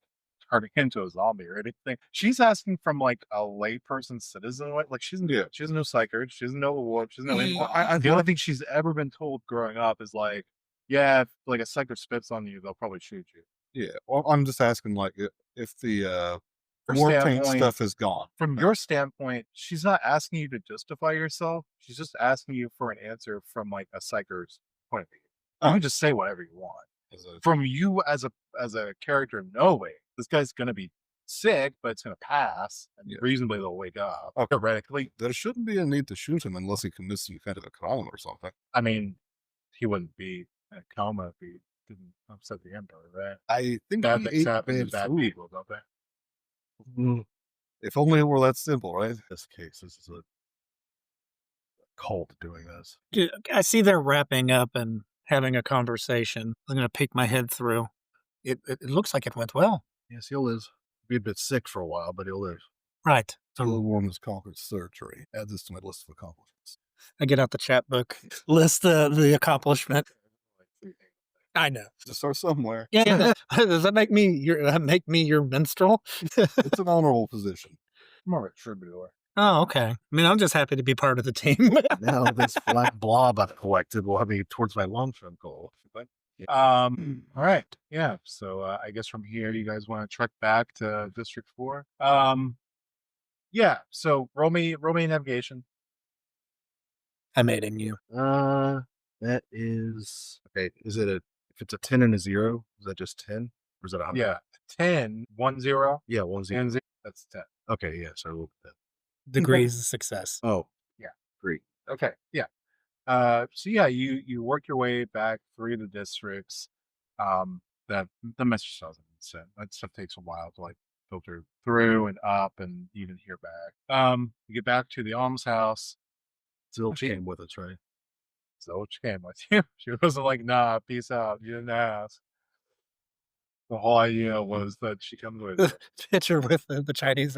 turning into a zombie or anything. She's asking from like a layperson citizen, like she doesn't know psychic, she doesn't know the warp, she doesn't know anything. The only thing she's ever been told growing up is like, yeah, if like a psychic spits on you, they'll probably shoot you. Yeah, well, I'm just asking, like, if the warp taint stuff is gone. From your standpoint, she's not asking you to justify yourself. She's just asking you for an answer from like a psycher's point of view. You can just say whatever you want. From you as a character, no way. This guy's gonna be sick, but it's gonna pass, and reasonably they'll wake up. Theoretically, there shouldn't be a need to shoot him unless he commits some kind of a crime or something. I mean, he wouldn't be a coma if he didn't upset the emperor, right? I think Bad he things ate happen to bad bad food. people, don't they? Mm. If only it were that simple, right? In this case, this is a cult doing this. Dude, I see they're wrapping up and having a conversation. I'm going to peek my head through. It looks like it went well. Yes, he'll live. Be a bit sick for a while, but he'll live. Right. Glowworm has conquered surgery. Add this to my list of accomplishments. I get out the chat book, list the accomplishment. I know. Just start somewhere. Yeah. Does that make me your minstrel? It's an honorable position. More of a troubadour. Oh, okay. I mean, I'm just happy to be part of the team. Now this black blob I've collected will have me towards my long-term goal. All right. Yeah. So I guess from here, you guys want to trek back to District 4. Yeah. So roll me navigation. I'm aiding you. That is okay. Is it if it's a 10 and a 0? Is that just 10, or is that 100? Yeah. 10, 1 0. Yeah, 1 0. And 0. That's 10. Okay, yeah. So we'll put Degrees of success. Oh, Yeah. Great. Okay. Yeah. So yeah, you work your way back through the districts. That the message doesn't send. That stuff takes a while to like filter through and up and even hear back. You get back to the almshouse. Zilch came with us, right? So she came with you. She wasn't like, nah, peace out. You didn't ask. The whole idea was that she comes with you. Picture with the Chinese.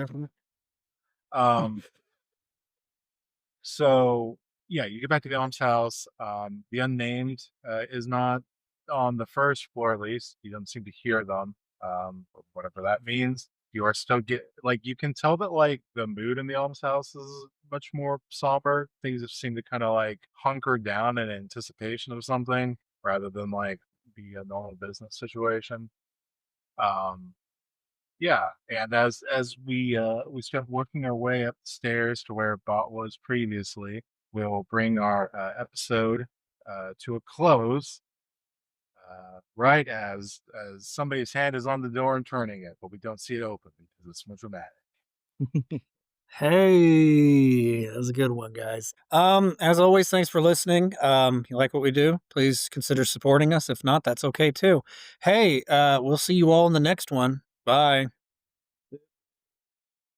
So yeah, you get back to the almshouse. The unnamed is not on the first floor, at least. You don't seem to hear them, or whatever that means. You are still you can tell that like the mood in the almshouse is much more somber. Things seem to kind of like hunker down in anticipation of something rather than like be a normal business situation. Yeah, and as we start working our way up the stairs to where Bot was previously, we'll bring our episode to a close. Right as somebody's hand is on the door and turning it, but we don't see it open because it's more dramatic. Hey, that was a good one, guys. As always, thanks for listening. You like what we do? Please consider supporting us. If not, that's okay too. Hey, we'll see you all in the next one. Bye.